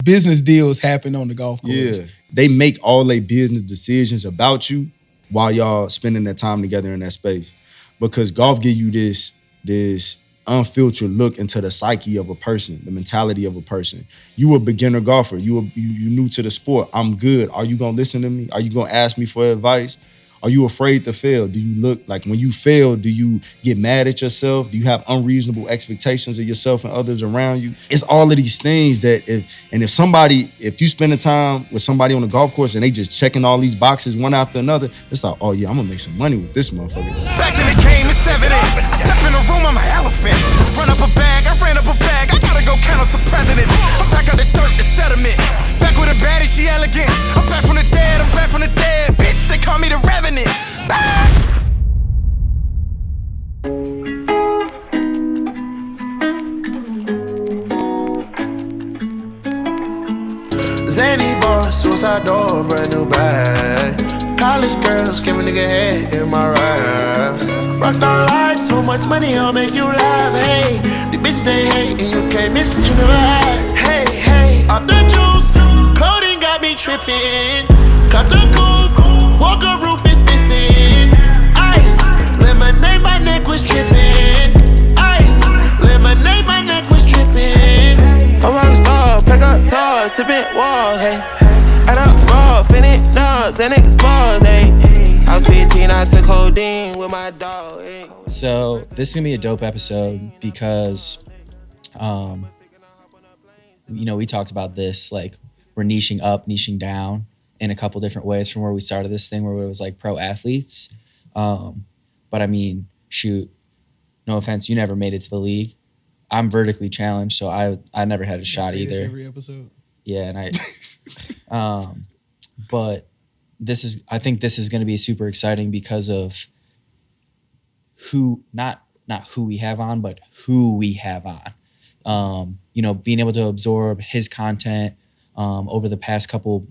business deals happen on the golf course. Yeah, they make all their business decisions about you while y'all spending that time together in that space. Because golf give you this unfiltered look into the psyche of a person, the mentality of a person. You a beginner golfer. You new to the sport. I'm good. Are you gonna listen to me? Are you gonna ask me for advice? Are you afraid to fail? Do you look like when you fail, do you get mad at yourself? Do you have unreasonable expectations of yourself and others around you? It's all of these things that if you spend the time with somebody on the golf course and they just checking all these boxes one after another, it's like, oh yeah, I'm gonna make some money with this motherfucker. Back in the game, it's evident. I step in the room, I'm an elephant. Run up a bag, I ran up a bag. I gotta go count on some presidents. I'm back out the dirt, the sediment. Back with a baddie, she elegant. I'm back from the dead, I'm back from the dead. Bitch, they call me the Revenant. Zany boss, suicide door, brand new bag. College girls, give a nigga head in my raps. Rockstar life, so much money, I'll make you laugh. Hey, the bitch they hate, and you can't miss what you never had. Hey, off the juice, clothing got me tripping. Cut the coupe, walker roof is missing. Ice, lemonade, my neck was tripping. Ice, lemonade, my neck was tripping. A rockstar, pack up doors, tipping walls, hey. Add up raw, finit dogs, and bars, hey. I was 15, I took codeine with my dog, hey. So this is gonna be a dope episode because, we talked about this, like we're niching up, niching down in a couple different ways from where we started this thing, where it was like pro athletes. But I mean, shoot, no offense, you never made it to the league. I'm vertically challenged, so I never had a shot either. This every episode. Yeah, and but I think this is going to be super exciting because of not who we have on, but who we have on. Being able to absorb his content over the past couple,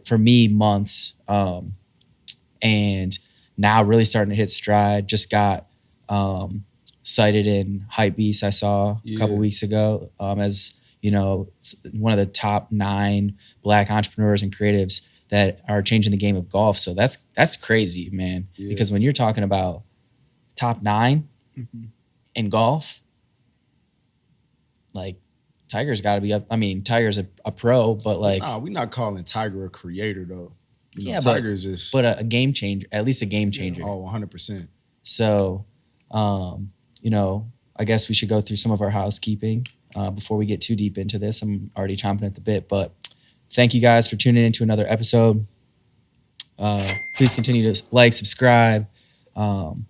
for me, months, and now really starting to hit stride. Just got cited in Hypebeast, I saw a couple weeks ago, as one of the top 9 Black entrepreneurs and creatives that are changing the game of golf. So that's crazy, man. Yeah. Because when you're talking about top 9 in golf, like Tiger's got to be up. I mean, Tiger's a pro, but like, nah, we're not calling Tiger a creator though. Tiger's just a game changer, at least a game changer. Yeah, 100%. So, I guess we should go through some of our housekeeping before we get too deep into this. I'm already chomping at the bit, but thank you guys for tuning into another episode. Please continue to like, subscribe,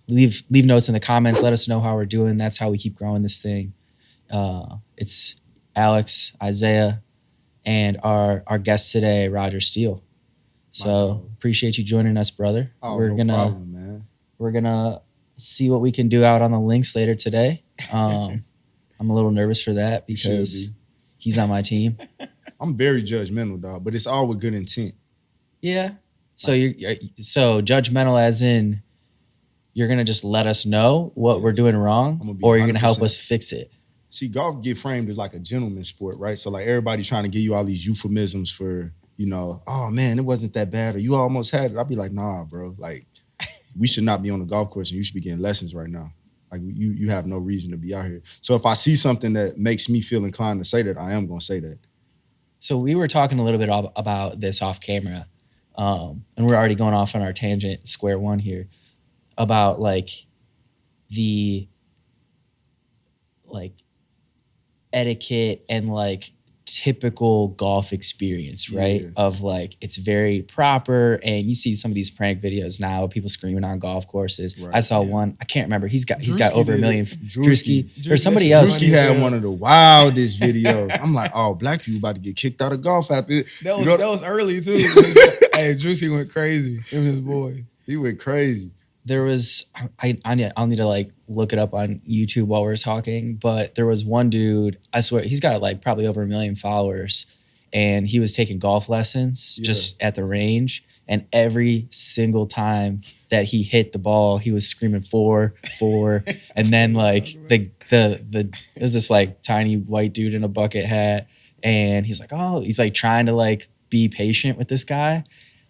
leave notes in the comments. Let us know how we're doing. That's how we keep growing this thing. It's Alex, Isaiah, and our guest today, Roger Steele. So appreciate you joining us, brother. Oh, no problem, man. We're gonna see what we can do out on the links later today. I'm a little nervous for that because he's on my team. I'm very judgmental, dog, but it's all with good intent. Yeah. So so judgmental as in you're gonna just let us know what we're doing wrong, or you're gonna help us fix it. See, golf get framed as like a gentleman's sport, right? So like everybody's trying to give you all these euphemisms for, oh man, it wasn't that bad, or you almost had it. I'll be like, nah, bro. Like, we should not be on the golf course and you should be getting lessons right now. Like you have no reason to be out here. So if I see something that makes me feel inclined to say that, I am gonna say that. So we were talking a little bit about this off camera, and we're already going off on our tangent, square one here, about like the etiquette and like typical golf experience, right? Yeah. Of like, it's very proper, and you see some of these prank videos now, people screaming on golf courses. Right, I saw one, I can't remember. He's got over 1 million. Drewski or somebody else. Drewski had one of the wildest videos. I'm like, oh, black people about to get kicked out of golf after that was early too. Hey, Drewski went crazy. Him and his boy. He went crazy. There was, I'll need to like look it up on YouTube while we're talking, but there was one dude, I swear, he's got like probably over 1 million followers, and he was taking golf lessons just at the range, and every single time that he hit the ball, he was screaming 4, and then like the there's this like tiny white dude in a bucket hat, And he's like, oh, he's like trying to like be patient with this guy.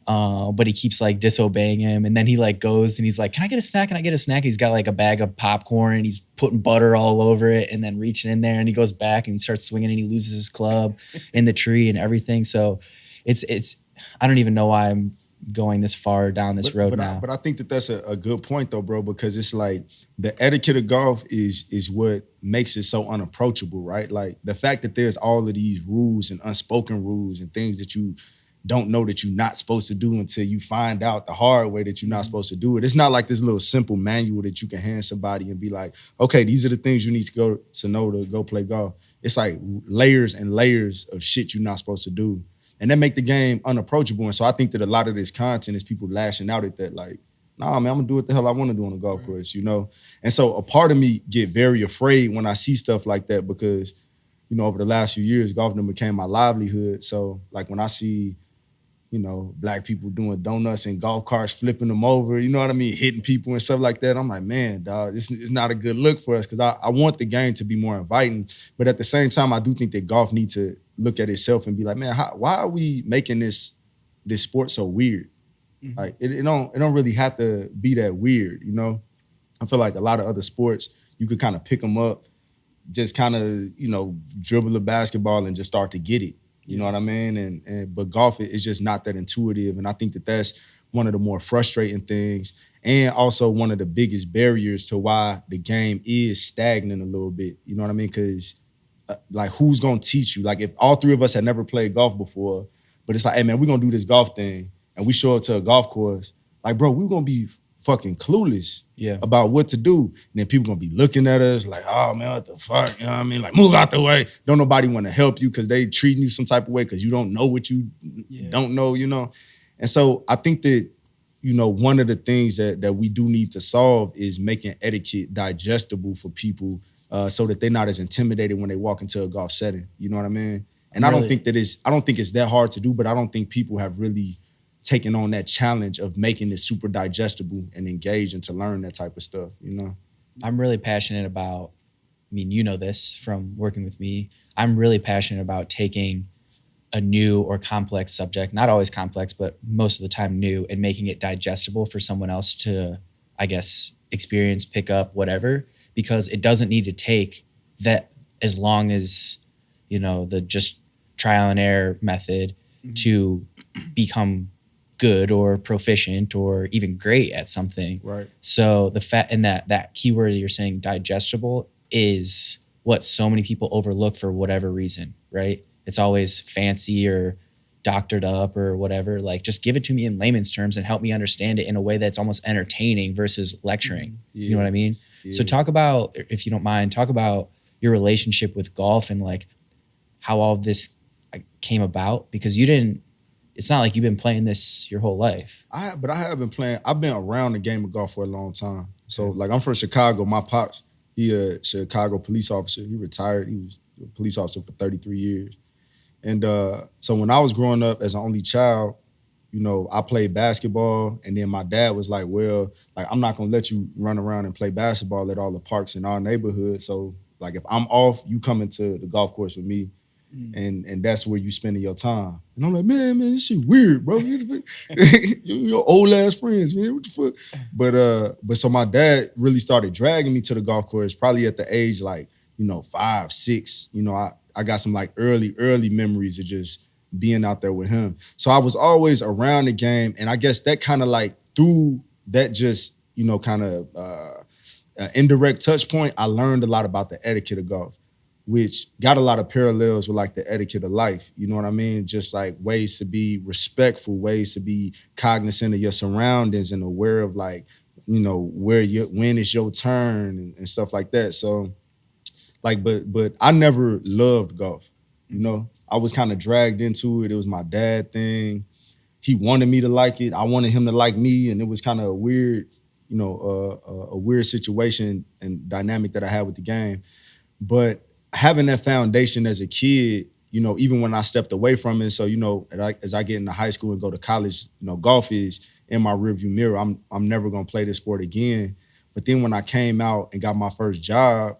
But he keeps like disobeying him. And then he like goes and he's like, can I get a snack? Can I get a snack? He's got like a bag of popcorn and he's putting butter all over it and then reaching in there and he goes back and he starts swinging and he loses his club in the tree and everything. So it's I don't even know why I'm going this far down this road now. But I think that that's a good point though, bro, because it's like the etiquette of golf is what makes it so unapproachable, right? Like the fact that there's all of these rules and unspoken rules and things that you don't know that you're not supposed to do until you find out the hard way that you're not supposed to do it. It's not like this little simple manual that you can hand somebody and be like, okay, these are the things you need to know to go play golf. It's like layers and layers of shit you're not supposed to do. And that make the game unapproachable. And so I think that a lot of this content is people lashing out at that, like, nah, man, I'm gonna do what the hell I want to do on the golf course, you know? And so a part of me get very afraid when I see stuff like that because, you know, over the last few years, golf then became my livelihood. So like when I see, you know, black people doing donuts and golf carts, flipping them over, you know what I mean, hitting people and stuff like that. I'm like, man, dog, this is not a good look for us because I want the game to be more inviting. But at the same time, I do think that golf needs to look at itself and be like, man, why are we making this sport so weird? Mm-hmm. Like it don't really have to be that weird, you know? I feel like a lot of other sports, you could kind of pick them up, just kind of, you know, dribble a basketball and just start to get it. You know what I mean? But golf is just not that intuitive. And I think that that's one of the more frustrating things and also one of the biggest barriers to why the game is stagnant a little bit. You know what I mean? Because like who's going to teach you? Like if all three of us had never played golf before, but it's like, hey man, we're going to do this golf thing and we show up to a golf course. Like, bro, we're going to be fucking clueless about what to do. And then people gonna be looking at us like, oh man, what the fuck? You know what I mean? Like, move out the way. Don't nobody want to help you because they treating you some type of way because you don't know what you don't know, you know? And so I think that, you know, one of the things that we do need to solve is making etiquette digestible for people so that they're not as intimidated when they walk into a golf setting. You know what I mean? And I don't think it's that hard to do, but I don't think people have really taking on that challenge of making it super digestible and engaging to learn that type of stuff, you know? I'm really passionate about, I mean, you know this from working with me, I'm really passionate about taking a new or complex subject, not always complex, but most of the time new, and making it digestible for someone else to, I guess, experience, pick up, whatever, because it doesn't need to take that as long as, you know, the just trial and error method to become good or proficient or even great at something. Right. So the fact and that keyword that you're saying, digestible, is what so many people overlook for whatever reason, right? It's always fancy or doctored up or whatever. Like, just give it to me in layman's terms and help me understand it in a way that's almost entertaining versus lecturing. You know what I mean? Yeah. So talk about, if you don't mind, talk about your relationship with golf and like how all of this came about, because it's not like you've been playing this your whole life. But I have been playing. I've been around the game of golf for a long time. So, like, I'm from Chicago. My pops, he a Chicago police officer. He retired. He was a police officer for 33 years. And so when I was growing up as an only child, you know, I played basketball. And then my dad was like, well, like, I'm not going to let you run around and play basketball at all the parks in our neighborhood. So, like, if I'm off, you come into the golf course with me. And that's where you spending your time. And I'm like, man, this shit weird, bro. Your old ass friends, man. What the fuck? But so my dad really started dragging me to the golf course probably at the age like, you know, 5, 6. You know, I got some like early memories of just being out there with him. So I was always around the game. And I guess that kind of like through that just, you know, kind of indirect touch point, I learned a lot about the etiquette of golf, which got a lot of parallels with like the etiquette of life. You know what I mean? Just like ways to be respectful, ways to be cognizant of your surroundings and aware of like, you know, when it's your turn and stuff like that. So like, but I never loved golf, you know? I was kind of dragged into it. It was my dad thing. He wanted me to like it. I wanted him to like me. And it was kind of a weird, you know, a weird situation and dynamic that I had with the game. But having that foundation as a kid, you know, even when I stepped away from it, so, you know, as I get into high school and go to college, you know, golf is in my rearview mirror. I'm never going to play this sport again. But then when I came out and got my first job,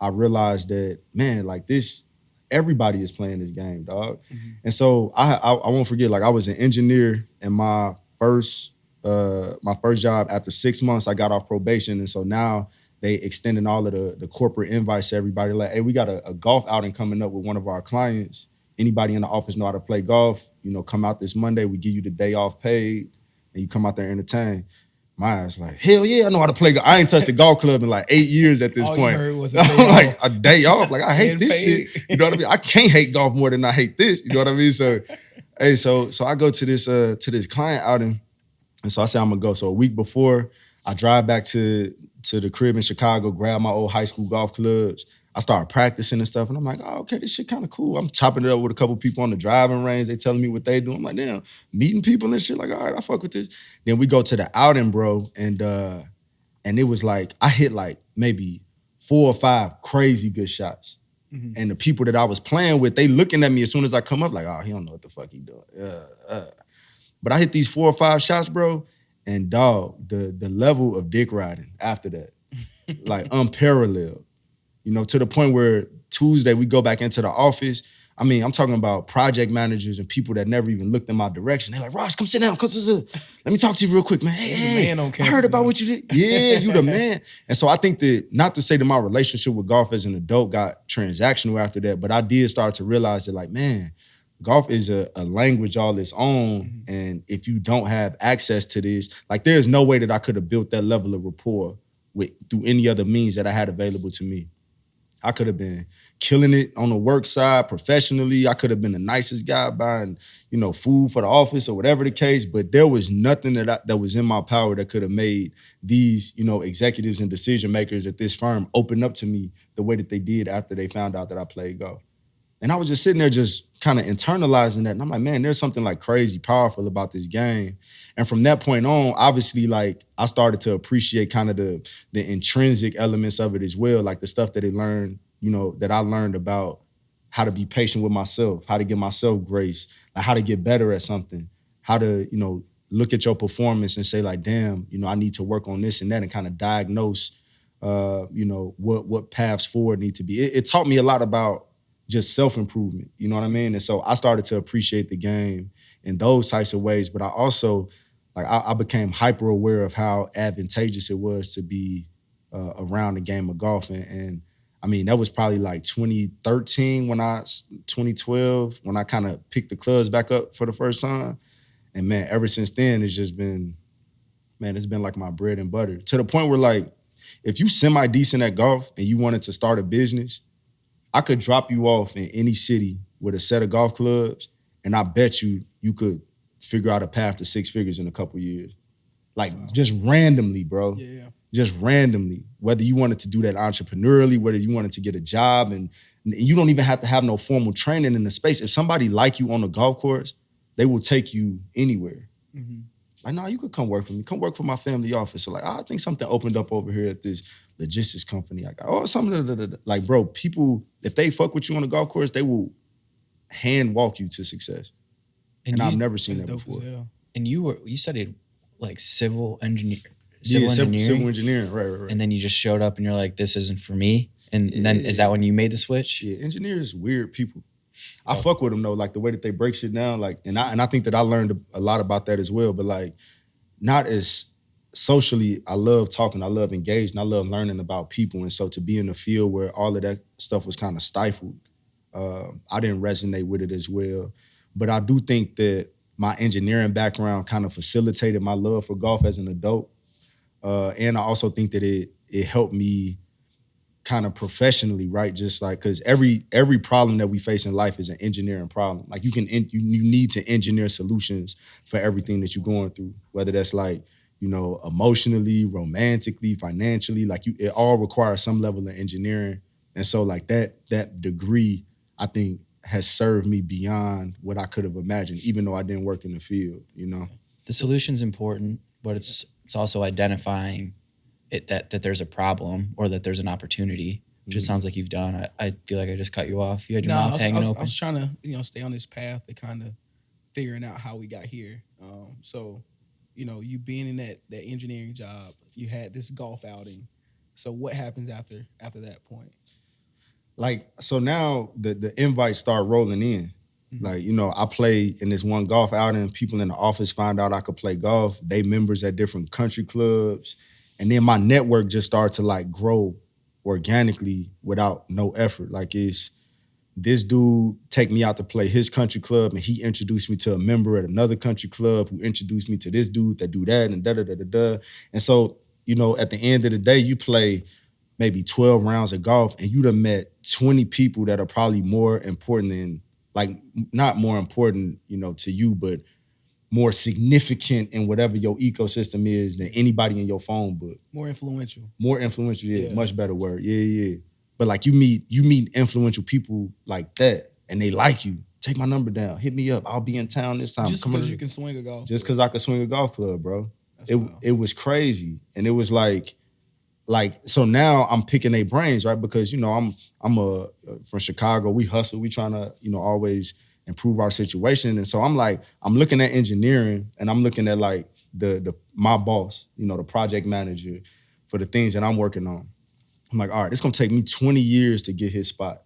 I realized that, man, like this everybody is playing this game, dog. And so I won't forget, like I was an engineer in my first job. After 6 months, I got off probation. And so now they extending all of the corporate invites to everybody. Like, hey, we got a golf outing coming up with one of our clients. Anybody in the office know how to play golf? You know, come out this Monday. We give you the day off paid, and you come out there and entertain. My ass like, hell yeah, I know how to play golf. I ain't touched a golf club in like 8 years at this All point. you heard was a I'm day like, off. a day off. Like, I hate Getting this paid. shit. You know what I mean? I can't hate golf more than I hate this. You know what I mean? So, hey, so I go to this client outing, and so I say I'm gonna go. So a week before, I drive back to the crib in Chicago, grab my old high school golf clubs. I started practicing and stuff, and I'm like, oh, okay, this shit kind of cool. I'm chopping it up with a couple people on the driving range. They telling me what they do. I'm like, damn, meeting people and shit. Like, all right, I fuck with this. Then we go to the outing, bro, and it was like I hit like maybe 4 or 5 crazy good shots. And the people that I was playing with, they looking at me as soon as I come up, like, oh, he don't know what the fuck he doing. But I hit these 4 or 5 shots, bro, and dog, the level of dick riding after that, like unparalleled. You know, to the point where Tuesday we go back into the office. I mean, I'm talking about project managers and people that never even looked in my direction. They're like, Ross, come sit down. Let me talk to you real quick, man. Hey, man on I campus heard about now. what you did. Yeah, you the man. And so I think that, not to say that my relationship with golf as an adult got transactional after that, but I did start to realize that, like, man, golf is a language all its own. And if you don't have access to this, like, there's no way that I could have built that level of rapport through any other means that I had available to me. I could have been killing it on the work side professionally. I could have been the nicest guy buying, you know, food for the office or whatever the case, but there was nothing that was in my power that could have made these, you know, executives and decision makers at this firm open up to me the way that they did after they found out that I played golf. And I was just sitting there just kind of internalizing that. And I'm like, man, there's something like crazy powerful about this game. And from that point on, obviously, like, I started to appreciate kind of the intrinsic elements of it as well, like the stuff that I learned about how to be patient with myself, how to give myself grace, like how to get better at something, how to, you know, look at your performance and say, like, damn, you know, I need to work on this and that, and kind of diagnose, you know, what paths forward need to be. It taught me a lot about just self-improvement, you know what I mean? And so I started to appreciate the game in those types of ways, but I also, like, I became hyper aware of how advantageous it was to be around the game of golf. And I mean, that was probably like 2013 2012, when I kind of picked the clubs back up for the first time. And man, ever since then, it's just been, man, it's been like my bread and butter. To the point where, like, if you semi-decent at golf and you wanted to start a business, I could drop you off in any city with a set of golf clubs, and I bet you could figure out a path to 6 figures in a couple years. Like, just randomly, bro. Yeah. Just randomly. Whether you wanted to do that entrepreneurially, whether you wanted to get a job, and you don't even have to have no formal training in the space. If somebody like you on the golf course, they will take you anywhere. Like, nah, you could come work for me. Come work for my family office. So, like, I think something opened up over here at this logistics company I got. Oh, something. Like, bro, people, if they fuck with you on the golf course, they will hand walk you to success. And I've never seen that before. And you studied like civil engineering. Civil engineering, right. And then you just showed up and you're like, this isn't for me. And then is that when you made the switch? Yeah, engineers, weird people. I fuck with them though, like the way that they break shit down, like, and I think that I learned a lot about that as well. But, like, not as socially, I love talking, I love engaging, I love learning about people. And so to be in a field where all of that stuff was kind of stifled, I didn't resonate with it as well. But I do think that my engineering background kind of facilitated my love for golf as an adult. And I also think that it helped me kind of professionally, right? Just like, because every problem that we face in life is an engineering problem. Like, you need to engineer solutions for everything that you're going through, whether that's, like, you know, emotionally, romantically, financially, like, it all requires some level of engineering. And so, like, that degree, I think, has served me beyond what I could have imagined, even though I didn't work in the field, you know? The solution's important, but it's also identifying it that there's a problem or that there's an opportunity, which it sounds like you've done. I feel like I just cut you off. You had your mouth hanging open. I was trying to, you know, stay on this path to kind of figuring out how we got here. So, you know, you being in that engineering job, you had this golf outing. So what happens after that point? like, so now the invites start rolling in. Like, you know, I play in this one golf outing. People in the office find out I could play golf. They members at different country clubs. And then my network just started to like grow organically without no effort. Like, it's this dude take me out to play his country club, and he introduced me to a member at another country club who introduced me to this dude that do that, and da-da-da-da-da. And so, you know, at the end of the day, you play maybe 12 rounds of golf and you done met 20 people that are probably more important than, like, not more important, you know, to you, but more significant in whatever your ecosystem is than anybody in your phone book. More influential. More influential, yeah. Yeah. Much better word. Yeah. But like you meet influential people like that, and they like you. Take my number down. Hit me up. I'll be in town this time. Just because you can swing a golf. Just because I could swing a golf club, bro. Wild. It was crazy. And it was like, so now I'm picking their brains, right? Because, you know, I'm from Chicago. We hustle. We trying to, you know, always improve our situation. And so I'm like, I'm looking at engineering, and I'm looking at like my boss, you know, the project manager for the things that I'm working on. I'm like, all right, it's gonna take me 20 years to get his spot.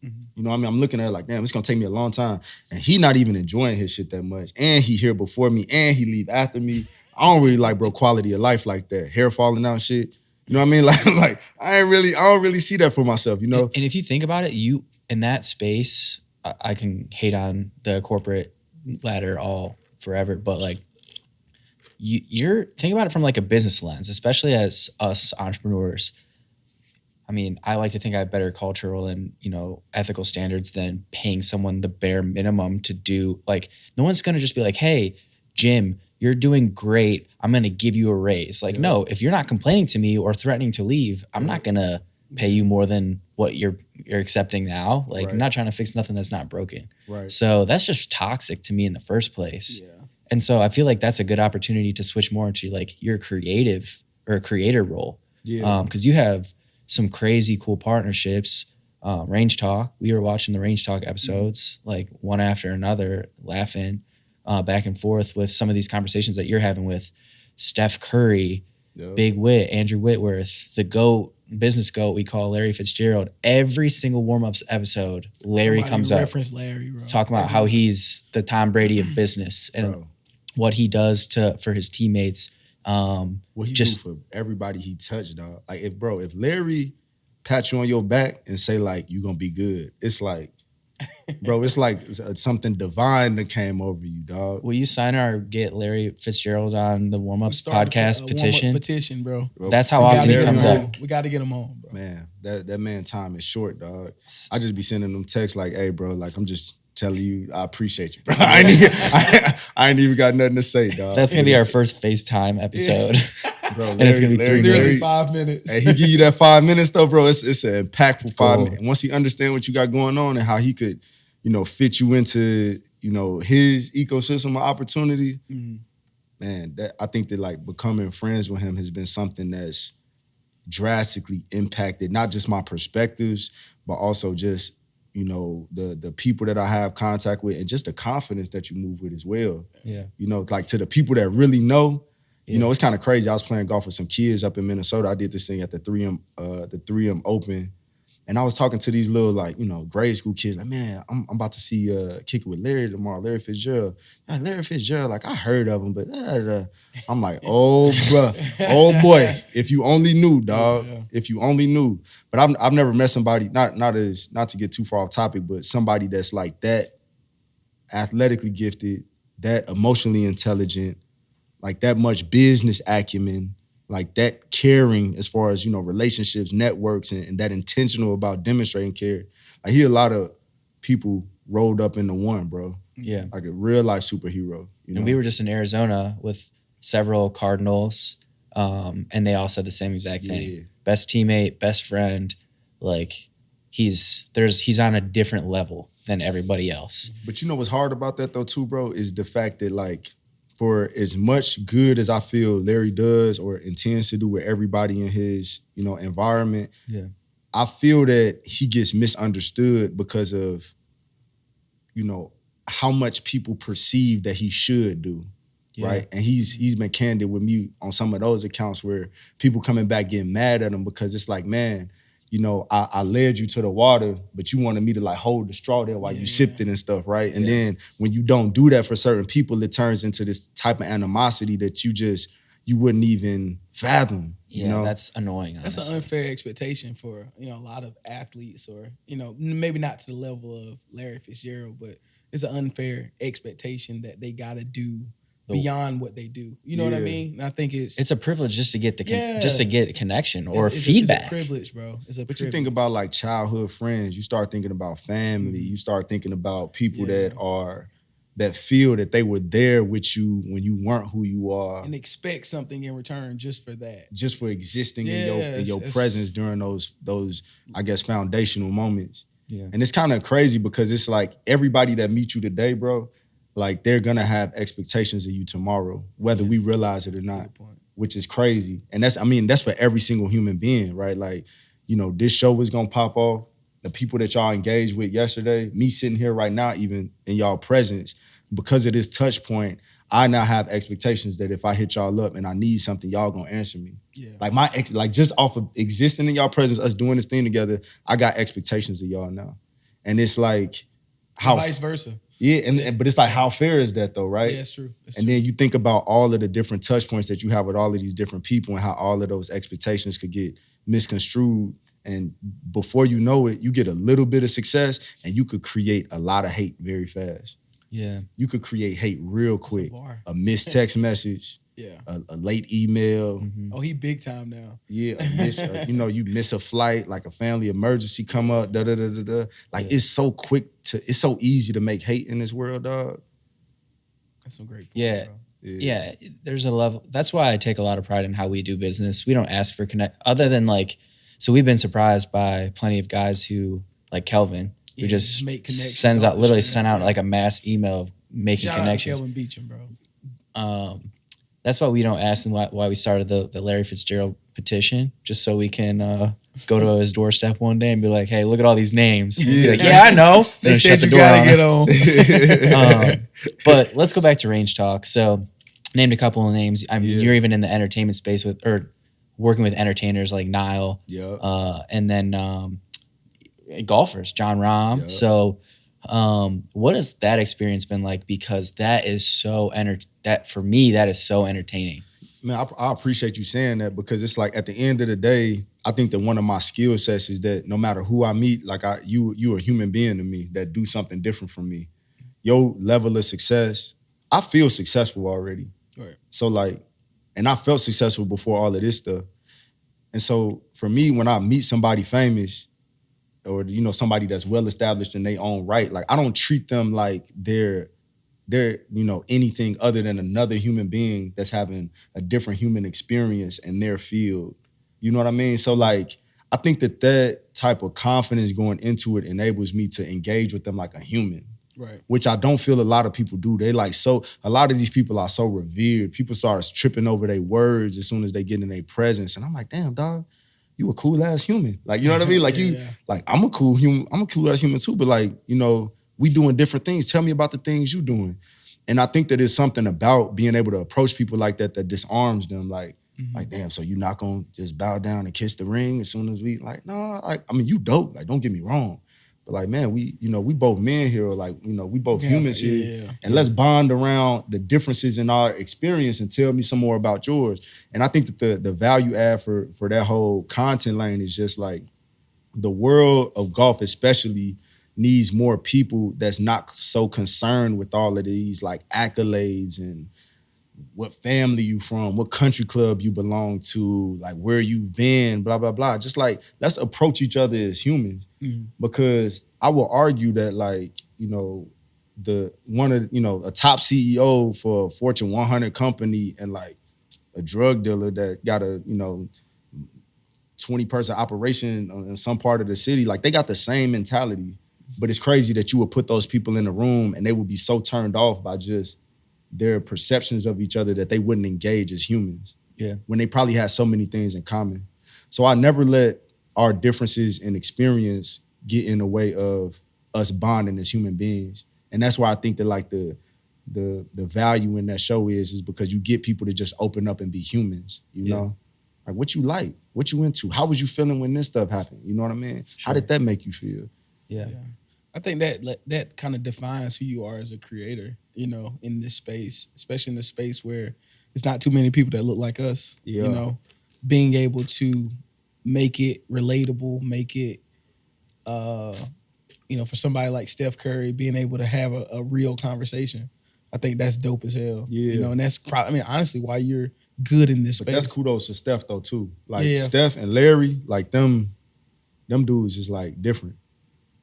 Mm-hmm. You know what I mean? I'm looking at it like, damn, it's gonna take me a long time. And he not even enjoying his shit that much. And he here before me, and he leave after me. I don't really like, bro, quality of life like that. Hair falling out and shit. You know what I mean? Like I don't really see that for myself, you know? And if you think about it, you in that space, I can hate on the corporate ladder all forever, but like you're think about it from like a business lens, especially as us entrepreneurs. I mean, I like to think I have better cultural and, you know, ethical standards than paying someone the bare minimum to do. Like, no one's going to just be like, hey, Jim, you're doing great. I'm going to give you a raise. Like, no, if you're not complaining to me or threatening to leave, I'm not going to pay you more than what you're accepting now. Like, Right. I'm not trying to fix nothing that's not broken. Right. So that's just toxic to me in the first place. Yeah. And so I feel like that's a good opportunity to switch more into like your creative or a creator role. Yeah. Because you have some crazy cool partnerships. Range Talk. We were watching the Range Talk episodes, like one after another, laughing back and forth with some of these conversations that you're having with Steph Curry, Big Wit, Andrew Whitworth, the GOAT, business GOAT we call Larry Fitzgerald. Every single warm-ups episode, Larry Somebody comes up reference Larry, bro. talking about how he's the Tom Brady of business and Bro. what he does for his teammates. What he do for everybody he touched, dog. Like, if Larry pat you on your back and say, like, you gonna be good, it's like, bro, it's like something divine that came over you, dog. Will you sign or get Larry Fitzgerald on the Warm-Ups Start podcast a petition? warm-ups petition, bro. That's how We often gotta he get comes him up. on. We got to get him on, bro. Man, that man time is short, dog. I just be sending them texts like, hey, bro, like, I'm just telling you, I appreciate you, bro. I ain't even got nothing to say, dog. That's going to be our first FaceTime episode. Bro, and it's gonna be 3 Literally minutes. 5 minutes. Hey, he give you that 5 minutes though, bro. It's an impactful 5 Cool. minutes. Once he understand what you got going on and how he could, you know, fit you into, you know, his ecosystem of opportunity, man, that I think that like becoming friends with him has been something that's drastically impacted not just my perspectives, but also just, you know, the people that I have contact with and just the confidence that you move with as well. Yeah. You know, like to the people that really know, you know, it's kind of crazy. I was playing golf with some kids up in Minnesota. I did this thing at the 3M Open. And I was talking to these little, like, you know, grade school kids, like, man, I'm about to see kick it with Larry tomorrow, Larry Fitzgerald. Yeah, Larry Fitzgerald, like, I heard of him, but I'm like, oh, bruh, oh boy, if you only knew, dog, if you only knew. But I've never met somebody, not to get too far off topic, but somebody that's like that athletically gifted, that emotionally intelligent, like that much business acumen, like that caring as far as, you know, relationships, networks, and that intentional about demonstrating care. I hear a lot of people rolled up into one, bro. Yeah. Like a real life superhero. You know? And we were just in Arizona with several Cardinals, and they all said the same exact thing. Yeah. Best teammate, best friend, like he's on a different level than everybody else. But you know what's hard about that though too, bro, is the fact that like for as much good as I feel Larry does or intends to do with everybody in his, you know, environment, I feel that he gets misunderstood because of, you know, how much people perceive that he should do. Right. And he's been candid with me on some of those accounts where people coming back getting mad at him because it's like, man, I led you to the water, but you wanted me to like hold the straw there while you sipped it and stuff, right? And then when you don't do that for certain people, it turns into this type of animosity that you wouldn't even fathom. Yeah, that's annoying. Honestly. That's an unfair expectation for a lot of athletes, or maybe not to the level of Larry Fitzgerald, but it's an unfair expectation that they got to do beyond what they do. You know what I mean? And I think it's a privilege just to get just to get a connection or it's feedback. It's a privilege, bro. It's a But privilege. you think about like childhood friends, you start thinking about family, you start thinking about people that feel that they were there with you when you weren't who you are, and expect something in return just for that, just for existing in your presence during those I guess foundational moments. Yeah. And it's kind of crazy because it's like everybody that meets you today, bro, like they're gonna have expectations of you tomorrow, whether we realize it or not, which is crazy. And that's for every single human being, right? Like, this show is gonna pop off. The people that y'all engaged with yesterday, me sitting here right now, even in y'all presence, because of this touch point, I now have expectations that if I hit y'all up and I need something, y'all gonna answer me. Yeah. Like just off of existing in y'all presence, us doing this thing together, I got expectations of y'all now. And it's like how vice versa. Yeah, but it's like, how fair is that though, right? Yeah, it's true. Then you think about all of the different touch points that you have with all of these different people and how all of those expectations could get misconstrued. And before you know it, you get a little bit of success and you could create a lot of hate very fast. Yeah. You could create hate real quick. A missed text message. Yeah. A late email. Mm-hmm. Oh, he big time now. Yeah. You miss a flight, like a family emergency come up, Like it's so it's so easy to make hate in this world, dog. That's some great point, bro. Yeah. There's a level. That's why I take a lot of pride in how we do business. We don't ask for other than so we've been surprised by plenty of guys who, like Kelvin, who just make connections, sent out like a mass email of making connections. Shout out to Kelvin Beecham, bro. That's why we don't ask him why we started the Larry Fitzgerald petition, just so we can go to his doorstep one day and be like, hey, look at all these names. Be like, yeah, I know. They said you gotta get on. But let's go back to range talk. So named a couple of names. I mean, you're even in the entertainment space or working with entertainers like Nile. Yeah. And then golfers, John Rahm. Yep. So what has that experience been like? Because that is for me, that is so entertaining. Man, I appreciate you saying that, because it's like at the end of the day, I think that one of my skill sets is that no matter who I meet, like you a human being to me that do something different from me. Your level of success, I feel successful already. Right. So and I felt successful before all of this stuff. And so for me, when I meet somebody famous or, somebody that's well established in their own right, like I don't treat them like they're anything other than another human being that's having a different human experience in their field. You know what I mean? So I think that type of confidence going into it enables me to engage with them like a human. Right. Which I don't feel a lot of people do. They a lot of these people are so revered. People start tripping over their words as soon as they get in their presence. And I'm like, damn, dog, you a cool ass human. Like, you know what I mean? I'm a cool human. I'm a cool ass human too. But we doing different things. Tell me about the things you doing. And I think that there's something about being able to approach people like that disarms them. Like, damn, so you not gonna just bow down and kiss the ring as soon as we you dope. Like, don't get me wrong. But man, we both men here, we both humans here. Yeah. And let's bond around the differences in our experience and tell me some more about yours. And I think that the value add for that whole content lane is just the world of golf especially needs more people that's not so concerned with all of these accolades and what family you from, what country club you belong to, where you've been, blah, blah, blah. Just let's approach each other as humans. Mm-hmm. Because I will argue that a top CEO for a Fortune 100 company and a drug dealer that got a 20-person operation in some part of the city, they got the same mentality. But it's crazy that you would put those people in a room and they would be so turned off by just their perceptions of each other that they wouldn't engage as humans. Yeah. When they probably had so many things in common. So I never let our differences in experience get in the way of us bonding as human beings. And that's why I think that the value in that show is because you get people to just open up and be humans, you know? Like what you like, what you into, how was you feeling when this stuff happened? You know what I mean? How did that make you feel? Yeah. I think that kind of defines who you are as a creator, you know, in this space, especially in the space where it's not too many people that look like us. Yeah. You know, being able to make it relatable, make it, you know, for somebody like Steph Curry, being able to have a real conversation. I think that's dope as hell. Yeah. You know, and that's probably, I mean, honestly, why you're good in this But space. that's kudos to Steph though too. Like Yeah. Steph and Larry, like them dudes is like different.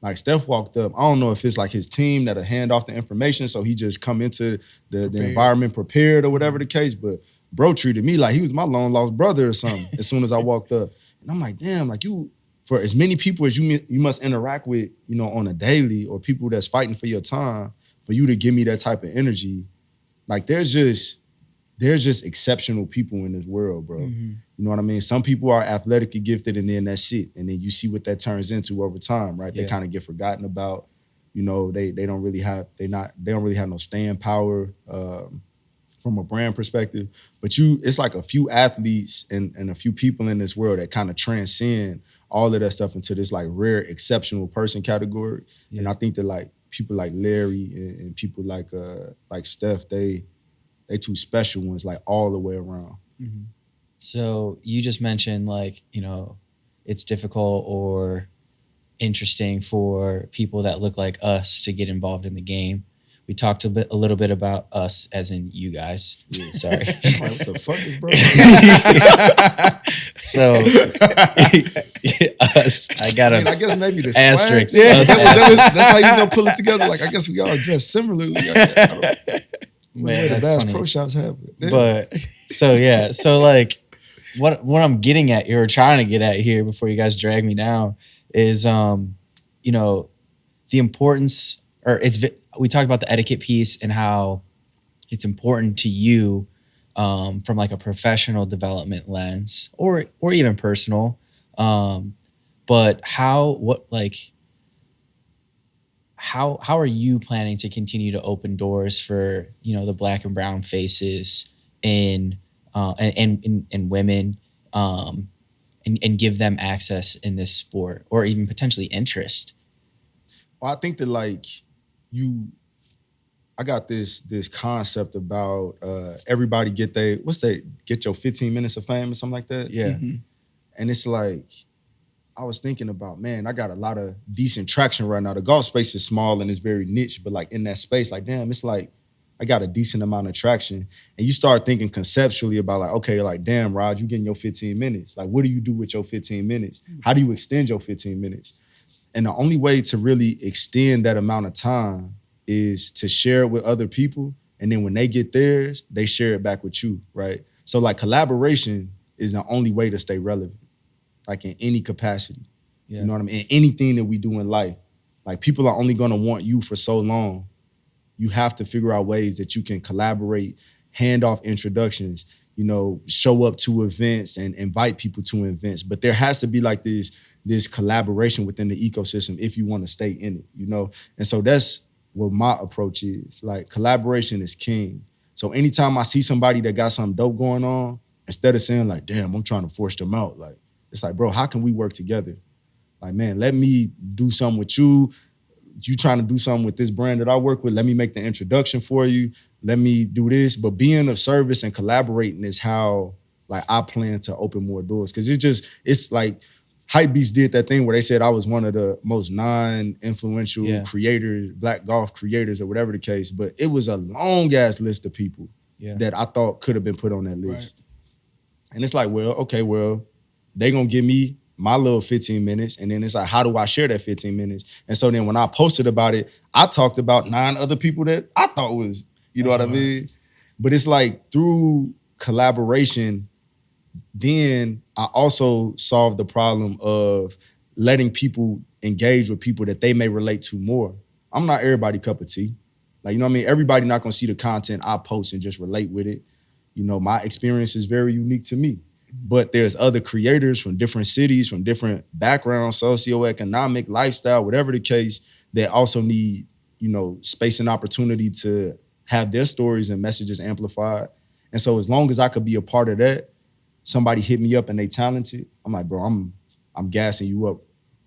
Like Steph walked up, I don't know if it's like his team that'll hand off the information, so he just come into the environment prepared or whatever the case, but bro treated me like he was my long lost brother or something as soon as I walked up. And I'm like, damn, like you, for as many people as you must interact with, you know, on a daily, or people that's fighting for your time, for you to give me that type of energy, like there's just exceptional people in this world, bro. Mm-hmm. You know what I mean? Some people are athletically gifted and then that's it. And then you see what that turns into over time, right? Yeah. They kind of get forgotten about. You know, they don't really have no staying power from a brand perspective. But it's like a few athletes and a few people in this world that kind of transcend all of that stuff into this like rare, exceptional person category. Yeah. And I think that like people like Larry and people like Steph, they two special ones like all the way around. Mm-hmm. So you just mentioned like, you know, it's difficult or interesting for people that look like us to get involved in the game. We talked a little bit about us, as in you guys. Sorry. I'm like, what the fuck is bro? So us, I got I guess maybe the asterisk. swag. Yeah, Us that's how you gonna pull it together. Like I guess we all dress similarly. Man, the that's Bass funny. Pro Shops have it. Yeah. But so like what I'm getting at here, or trying to get at here before you guys drag me down, is you know, the importance, or we talked about the etiquette piece and how it's important to you from like a professional development lens or even personal. But how are you planning to continue to open doors for, you know, the Black and brown faces and women, and give them access in this sport, or even potentially interest? Well, I think that like I got this concept about everybody get your 15 minutes of fame or something like that. Yeah. Mm-hmm. And it's like, I was thinking about, man, I got a lot of decent traction right now. The golf space is small and it's very niche, but like in that space, like, damn, it's like I got a decent amount of traction. And you start thinking conceptually about like, okay, like, damn, Rod, you getting your 15 minutes. Like, what do you do with your 15 minutes? How do you extend your 15 minutes? And the only way to really extend that amount of time is to share it with other people. And then when they get theirs, they share it back with you, right? So like collaboration is the only way to stay relevant, like in any capacity. Yeah. You know what I mean? In anything that we do in life. Like people are only gonna want you for so long. You have to figure out ways that you can collaborate, hand off introductions, you know, show up to events and invite people to events. But there has to be like this collaboration within the ecosystem if you want to stay in it, you know? And so that's what my approach is. Like collaboration is king. So anytime I see somebody that got something dope going on, instead of saying like, damn, I'm trying to force them out, like, it's like, bro, how can we work together? Like, man, let me do something with you. You trying to do something with this brand that I work with, let me make the introduction for you. Let me do this. But being of service and collaborating is how like I plan to open more doors. Cause it's like Hypebeast did that thing where they said I was one of the most non-influential creators, Black golf creators or whatever the case. But it was a long ass list of people that I thought could have been put on that list. Right. And it's like, well, okay, they gonna give me my little 15 minutes. And then it's like, how do I share that 15 minutes? And so then when I posted about it, I talked about 9 other people that I thought was, you know what I mean? But it's like through collaboration, then I also solved the problem of letting people engage with people that they may relate to more. I'm not everybody cup of tea. Like, you know what I mean? Everybody not gonna see the content I post and just relate with it. You know, my experience is very unique to me. But there's other creators from different cities, from different backgrounds, socioeconomic, lifestyle, whatever the case, that also need, you know, space and opportunity to have their stories and messages amplified. And so as long as I could be a part of that, somebody hit me up and they talented, I'm like, bro, I'm gassing you up.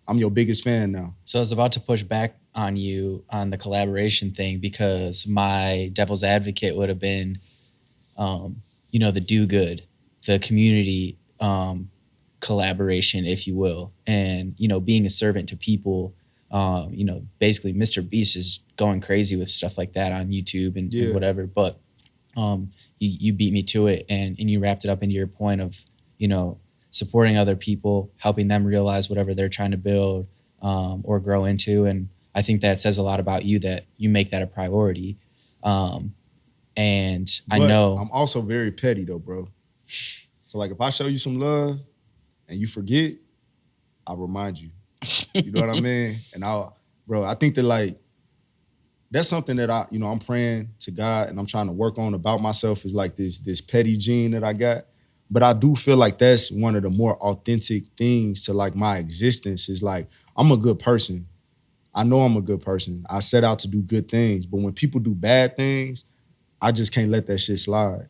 I'm your biggest fan now. So I was about to push back on you on the collaboration thing because my devil's advocate would have been, the do good, the community collaboration, if you will, and being a servant to people. Basically, Mr. Beast is going crazy with stuff like that on YouTube and whatever. But you beat me to it, and you wrapped it up into your point of supporting other people, helping them realize whatever they're trying to build or grow into. And I think that says a lot about you that you make that a priority. And I know I'm also very petty though, bro. So like if I show you some love and you forget, I'll remind you. You know what I mean? And I think that like that's something that I'm praying to God and I'm trying to work on about myself is like this petty gene that I got. But I do feel like that's one of the more authentic things to like my existence is like, I'm a good person. I know I'm a good person. I set out to do good things. But when people do bad things, I just can't let that shit slide.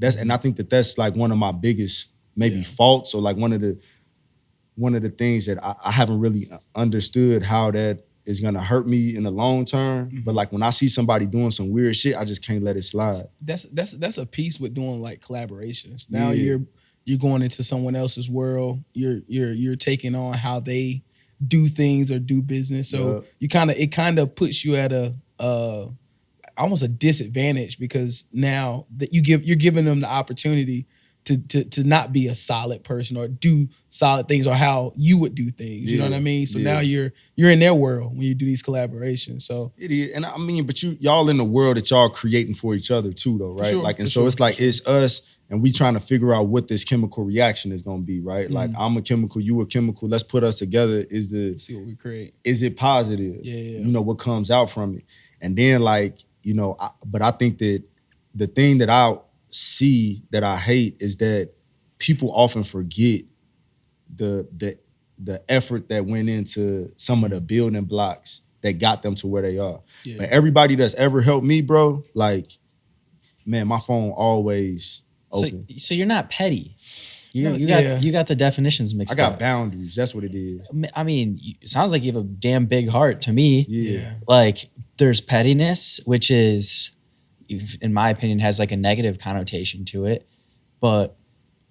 And I think that that's like one of my biggest maybe faults or like one of the things that I haven't really understood how that is gonna hurt me in the long term. Mm-hmm. But like when I see somebody doing some weird shit, I just can't let it slide. That's a piece with doing like collaborations. Now you're going into someone else's world. You're taking on how they do things or do business. So it kind of puts you at a almost a disadvantage because now that you're giving them the opportunity to not be a solid person or do solid things or how you would do things. You know what I mean? So now you're in their world when you do these collaborations. So it is. And I mean, but y'all in the world that y'all creating for each other too though, right? Sure, like, and so it's like it's us and we trying to figure out what this chemical reaction is gonna be, right? Mm-hmm. Like I'm a chemical, you a chemical, let's put us together. See what we create. Is it positive? Yeah. You know, what comes out from it. And then like, but I think that the thing that I see that I hate is that people often forget the effort that went into some of the building blocks that got them to where they are. Yeah. But everybody that's ever helped me, bro, like, man, my phone always open. So you're not petty. You got the definitions mixed up. I got boundaries. That's what it is. I mean, it sounds like you have a damn big heart to me. Yeah. Like there's pettiness, which is, in my opinion, has like a negative connotation to it. But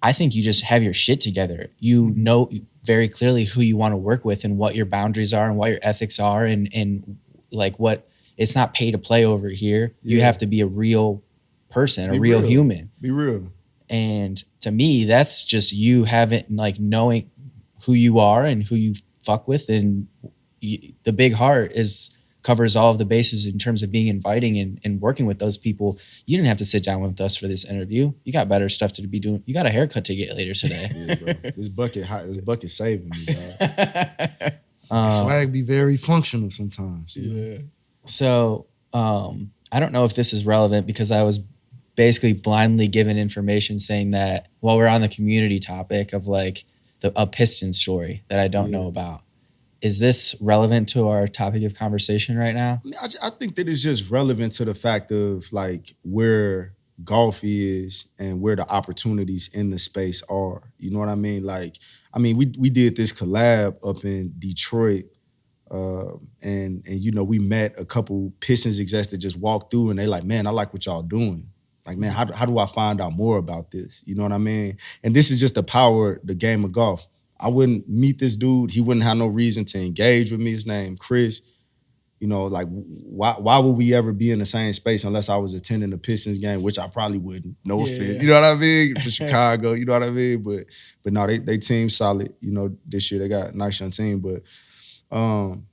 I think you just have your shit together. You know very clearly who you want to work with and what your boundaries are and what your ethics are and like what it's not pay to play over here. Yeah. You have to be a real person, a real human. Be real. And to me, that's just you knowing who you are and who you fuck with. And the big heart covers all of the bases in terms of being inviting and working with those people. You didn't have to sit down with us for this interview. You got better stuff to be doing. You got a haircut to get later today. Yeah, bro. This bucket saving me, dog. Swag be very functional sometimes. Yeah. So I don't know if this is relevant because I was basically blindly given information saying that while we're on the community topic of like a Piston story that I don't know about. Is this relevant to our topic of conversation right now? I think that it's just relevant to the fact of like where golf is and where the opportunities in the space are. You know what I mean? Like, I mean, we did this collab up in Detroit, and we met a couple Pistons execs that just walked through and they like, man, I like what y'all doing. Like, man, how do I find out more about this? You know what I mean? And this is just the power, the game of golf. I wouldn't meet this dude. He wouldn't have no reason to engage with me. His name, Chris. You know, like, why would we ever be in the same space unless I was attending the Pistons game, which I probably wouldn't. No offense. You know what I mean? For Chicago, you know what I mean? But no, they team solid. You know, this year they got a nice young team. But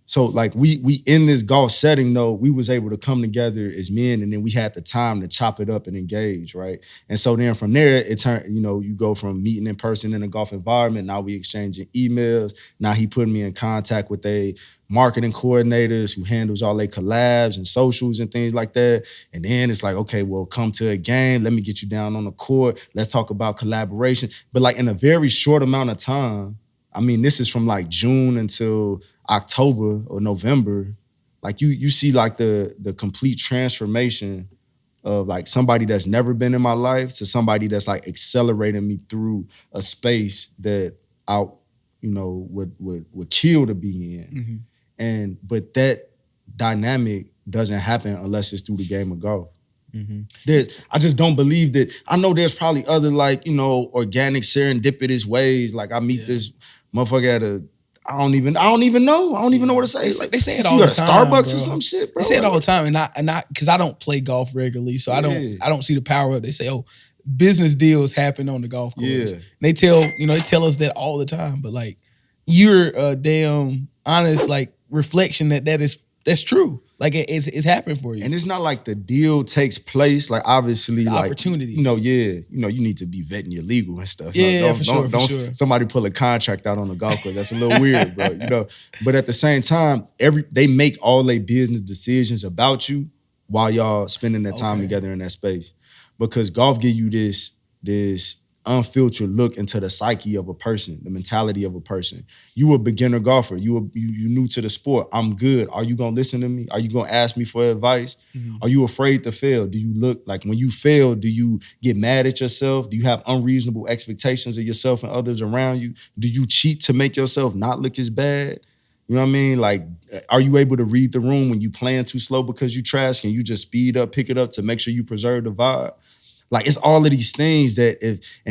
so like we in this golf setting though, we was able to come together as men and then we had the time to chop it up and engage, right? And so then from there, it turned, you go from meeting in person in a golf environment, now we exchanging emails. Now he put me in contact with a marketing coordinators who handles all their collabs and socials and things like that. And then it's like, okay, well, come to a game. Let me get you down on the court. Let's talk about collaboration. But like in a very short amount of time, I mean, this is from like June until October or November. Like you see like the complete transformation of like somebody that's never been in my life to somebody that's like accelerating me through a space that I, would kill to be in. And but that dynamic doesn't happen unless it's through the game of golf. I just don't believe that. I know there's probably other organic serendipitous ways. Like I meet this motherfucker at I don't even know. I don't even know what to say. They say it all the time. Starbucks bro. or some shit, bro. They say it all the time, and I because I don't play golf regularly, so I don't see the power of it. They say, oh, business deals happen on the golf course. Yeah. They tell us that all the time, but like you're a damn honest reflection that's true. Like it's happened for you. And it's not like the deal takes place. Like obviously, the like opportunities. You need to be vetting your legal and stuff. Yeah, Don't somebody pull a contract out on the golf course. That's a little weird, bro. But at the same time, they make all their business decisions about you while y'all spending that time together in that space. Because golf give you this unfiltered look into the psyche of a person, the mentality of a person. You a beginner golfer. You new to the sport. I'm good. Are you gonna listen to me? Are you gonna ask me for advice? Are you afraid to fail? Do you look like when you fail, do you get mad at yourself? Do you have unreasonable expectations of yourself and others around you? Do you cheat to make yourself not look as bad? You know what I mean? Like, are you able to read the room when you playing too slow because you trash? Can you just speed up, pick it up to make sure you preserve the vibe? Like, it's all of these things that if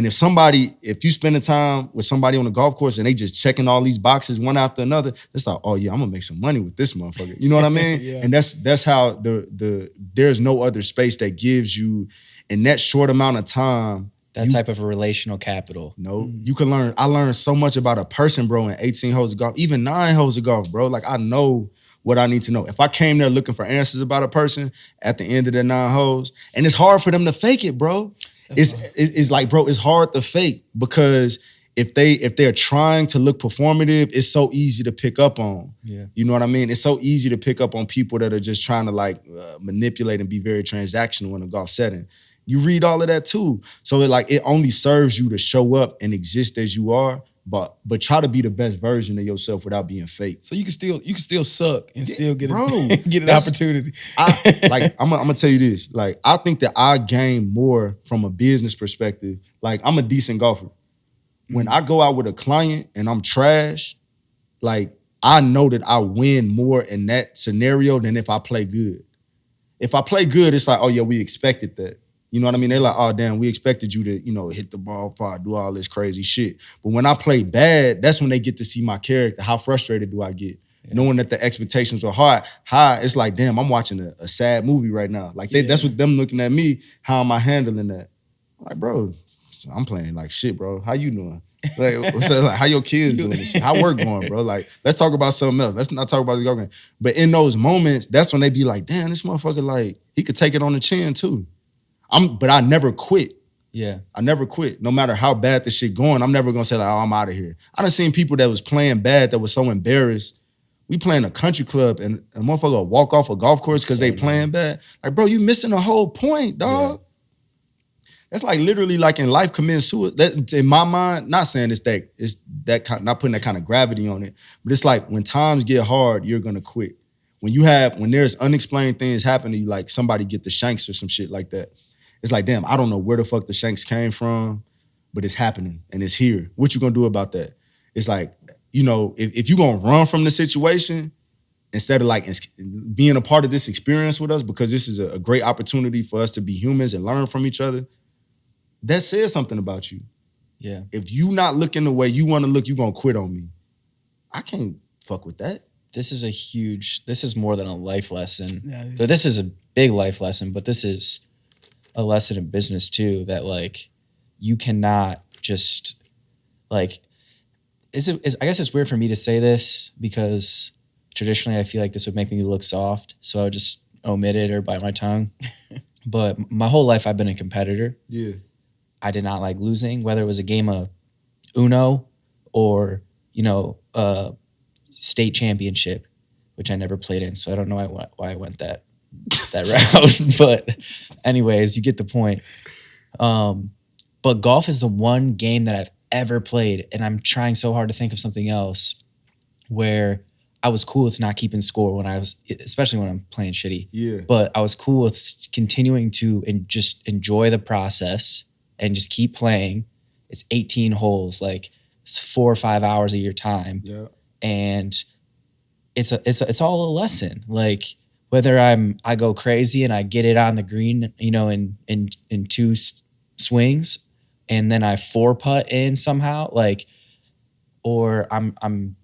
you spend the time with somebody on the golf course and they just checking all these boxes one after another, it's like, oh yeah, I'm gonna make some money with this motherfucker. You know what I mean? Yeah. And that's how there's no other space that gives you in that short amount of time that type of relational capital. No, you can learn. I learned so much about a person, bro, in 18 holes of golf, even 9 holes of golf, bro. Like, I know what I need to know. If I came there looking for answers about a person at the end of the 9 holes, and it's hard for them to fake it, bro. It's like, bro, it's hard to fake because if they're trying to look performative, it's so easy to pick up on. Yeah. You know what I mean? It's so easy to pick up on people that are just trying to manipulate and be very transactional in a golf setting. You read all of that too. So it only serves you to show up and exist as you are, but try to be the best version of yourself without being fake. So you can still suck and still get get an opportunity. I'm gonna tell you this. Like, I think that I gain more from a business perspective. Like, I'm a decent golfer. When I go out with a client and I'm trash, like, I know that I win more in that scenario than if I play good. If I play good, it's like, oh yeah, we expected that. You know what I mean? They're like, oh, damn, we expected you to, hit the ball far, do all this crazy shit. But when I play bad, that's when they get to see my character. How frustrated do I get? Yeah. Knowing that the expectations were high, it's like, damn, I'm watching a sad movie right now. Like, that's what them looking at me. How am I handling that? I'm like, bro, I'm playing like shit, bro. How you doing? How your kids doing this shit? How work going, bro? Like, let's talk about something else. Let's not talk about the golf game. But in those moments, that's when they be like, damn, this motherfucker, like, he could take it on the chin too. But I never quit. Yeah. I never quit. No matter how bad the shit going, I'm never gonna say like, oh, I'm out of here. I done seen people that was playing bad that was so embarrassed. We playing a country club and a motherfucker will walk off a golf course because they playing bad. Like, bro, you missing the whole point, dog. Yeah. That's like literally like in life committing suicide. That, in my mind, not saying it's that kind, not putting that kind of gravity on it, but it's like when times get hard, you're gonna quit. When there's unexplained things happen to you, like somebody get the shanks or some shit like that. It's like, damn, I don't know where the fuck the shanks came from, but it's happening and it's here. What you gonna do about that? It's like, if you gonna run from the situation instead of like being a part of this experience with us, because this is a great opportunity for us to be humans and learn from each other, that says something about you. Yeah. If you not looking the way you wanna look, you gonna quit on me. I can't fuck with that. This is more than a life lesson. Yeah. So this is a big life lesson, but this is a lesson in business too, that like you cannot just like, I guess it's weird for me to say this because traditionally I feel like this would make me look soft. So I would just omit it or bite my tongue. But my whole life I've been a competitor. Yeah. I did not like losing, whether it was a game of Uno or, state championship, which I never played in. So I don't know why I went that route. But anyways, you get the point. But golf is the one game that I've ever played, and I'm trying so hard to think of something else where I was cool with not keeping score when I was, especially when I'm playing shitty. Yeah. But I was cool with continuing to just enjoy the process and just keep playing. It's 18 holes, like it's 4 or 5 hours of your time. Yeah. And it's all a lesson. Like whether I go crazy and I get it on the green, you know, in 2 swings, and then I 4-putt in somehow, like, or I'm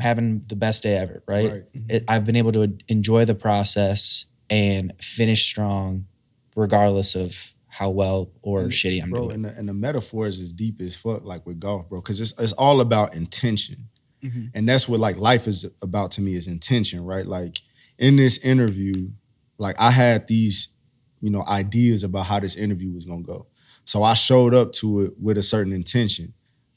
having the best day ever, right? I've been able to enjoy the process and finish strong, regardless of how well or shitty I'm doing. And the metaphor is as deep as fuck, like with golf, bro, because it's all about intention. And that's what like life is about to me, is intention, right? Like in this interview, like I had these, you know, ideas about how this interview was gonna go. So I showed up to it with a certain intention.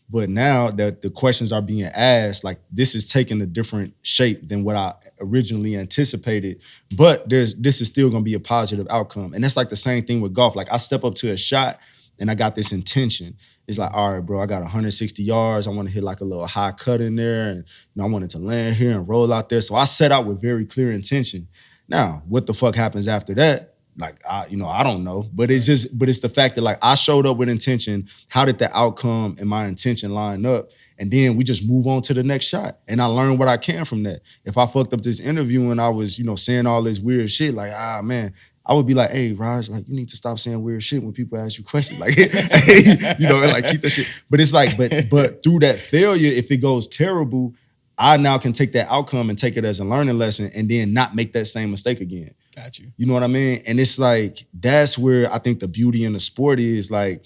But now that the questions are being asked, like this is taking a different shape than what I originally anticipated. But this is still gonna be a positive outcome. And that's like the same thing with golf. Like I step up to a shot and I got this intention. It's like, all right, bro, I got 160 yards. I want to hit like a little high cut in there. And you know, I wanted to land here and roll out there. So I set out with very clear intention. Now, what the fuck happens after that? Like, I don't know. But it's the fact that like I showed up with intention. How did the outcome and my intention line up? And then we just move on to the next shot. And I learned what I can from that. If I fucked up this interview and I was, you know, saying all this weird shit, like, man, I would be like, hey, Raj, like, you need to stop saying weird shit when people ask you questions. Like, hey, you know, like keep that shit. But it's like, but through that failure, if it goes terrible, I now can take that outcome and take it as a learning lesson and then not make that same mistake again. Got you. You know what I mean? And it's like, that's where I think the beauty in the sport is. Like,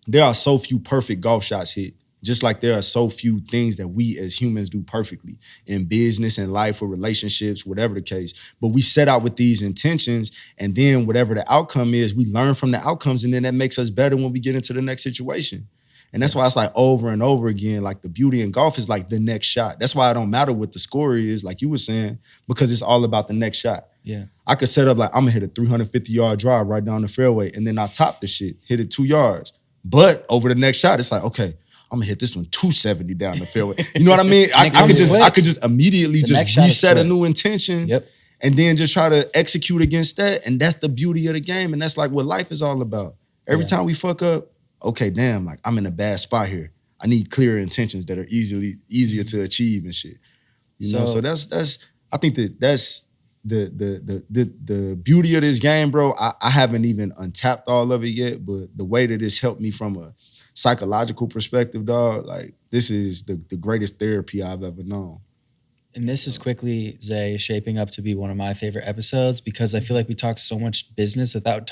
there are so few perfect golf shots hit, just like there are so few things that we as humans do perfectly in business and life or relationships, whatever the case. But we set out with these intentions, and then whatever the outcome is, we learn from the outcomes, and then that makes us better when we get into the next situation. And that's why it's like over and over again, like the beauty in golf is like the next shot. That's why it don't matter what the score is, like you were saying, because it's all about the next shot. Yeah. I could set up like, I'm gonna hit a 350-yard drive right down the fairway, and then I top the shit, hit it 2 yards. But over the next shot, it's like, okay, I'm gonna hit this one 270 down the fairway. You know what I mean? I could just immediately just reset a new intention. Yep. And then just try to execute against that. And that's the beauty of the game. And that's like what life is all about. Every time we fuck up, okay, damn, like I'm in a bad spot here. I need clearer intentions that are easier to achieve and shit. You know, so that's I think that's the beauty of this game, bro. I haven't even untapped all of it yet, but the way that it's helped me from a psychological perspective, dog, like this is the greatest therapy I've ever known. And this is quickly, Zay, shaping up to be one of my favorite episodes because I feel like we talk so much business without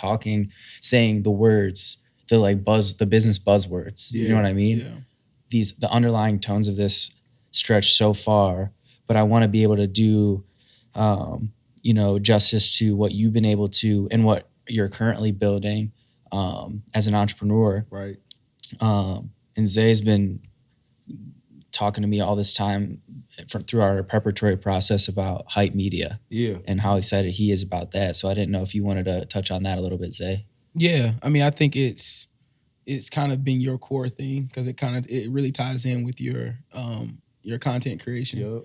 saying the words, the business buzzwords. Yeah. You know what I mean? Yeah. The underlying tones of this stretch so far, but I want to be able to do, justice to what you've been able to and what you're currently building as an entrepreneur. Right. And Zay's been talking to me all this time through our preparatory process about hype media. Yeah. And how excited he is about that. So I didn't know if you wanted to touch on that a little bit, Zay. Yeah. I mean, I think it's kind of been your core thing because it really ties in with your content creation. Yep.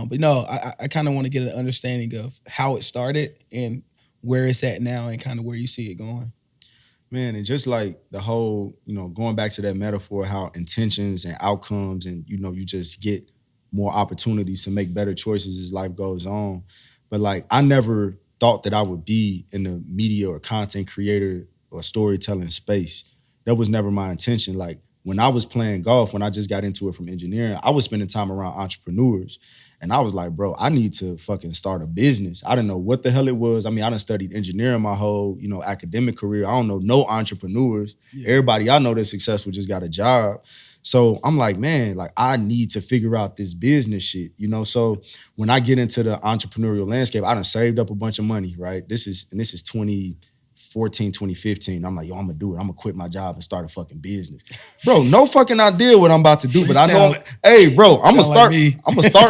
But no, I kind of want to get an understanding of how it started and where it's at now and kind of where you see it going. Man, and just like the whole, going back to that metaphor, how intentions and outcomes and, you just get more opportunities to make better choices as life goes on. But like, I never thought that I would be in the media or content creator or storytelling space. That was never my intention. Like when I was playing golf, when I just got into it from engineering, I was spending time around entrepreneurs. And I was like, bro, I need to fucking start a business. I didn't know what the hell it was. I mean, I done studied engineering my whole, academic career. I don't know no entrepreneurs. Yeah. Everybody I know that's successful just got a job. So I'm like, man, like I need to figure out this business shit, So when I get into the entrepreneurial landscape, I done saved up a bunch of money, right? This is 2014, 2015. I'm like, yo, I'm gonna do it. I'm gonna quit my job and start a fucking business. Bro, no fucking idea what I'm about to do, but I know, hey, bro, I'm gonna start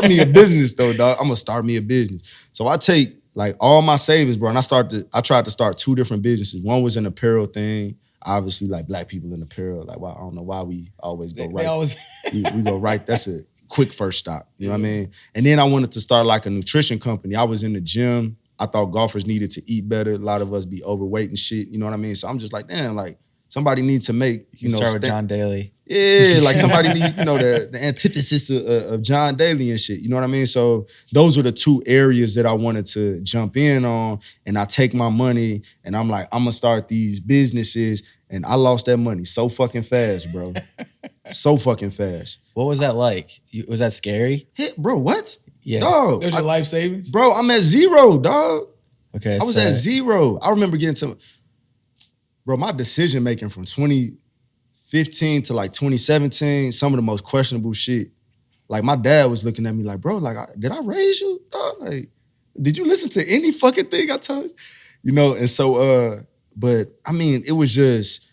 me a business though, dog. I'm gonna start me a business. So I take like all my savings, bro, and I tried to start 2 different businesses. One was an apparel thing. obviously like black people in apparel. Like, wow, I don't know why we always go right. They always we go right. That's a quick first stop. You know what I mean? And then I wanted to start like a nutrition company. I was in the gym. I thought golfers needed to eat better. A lot of us be overweight and shit. You know what I mean? So I'm just like, damn, like somebody needs to make, Start with John Daly. Yeah, like somebody needs, the antithesis of John Daly and shit. You know what I mean? So those were the two areas that I wanted to jump in on. And I take my money and I'm like, I'm gonna start these businesses. And I lost that money so fucking fast, bro. So fucking fast. What was that like? Was that scary? Bro, what? Yeah. Dog. There's your life savings? Bro, I'm at zero, dog. Okay. I was at zero. I remember getting to, bro, my decision making from 2015 to like 2017, some of the most questionable shit. Like my dad was looking at me like, bro, like, did I raise you? Dog? Like, did you listen to any fucking thing I told you? And so, but I mean, it was just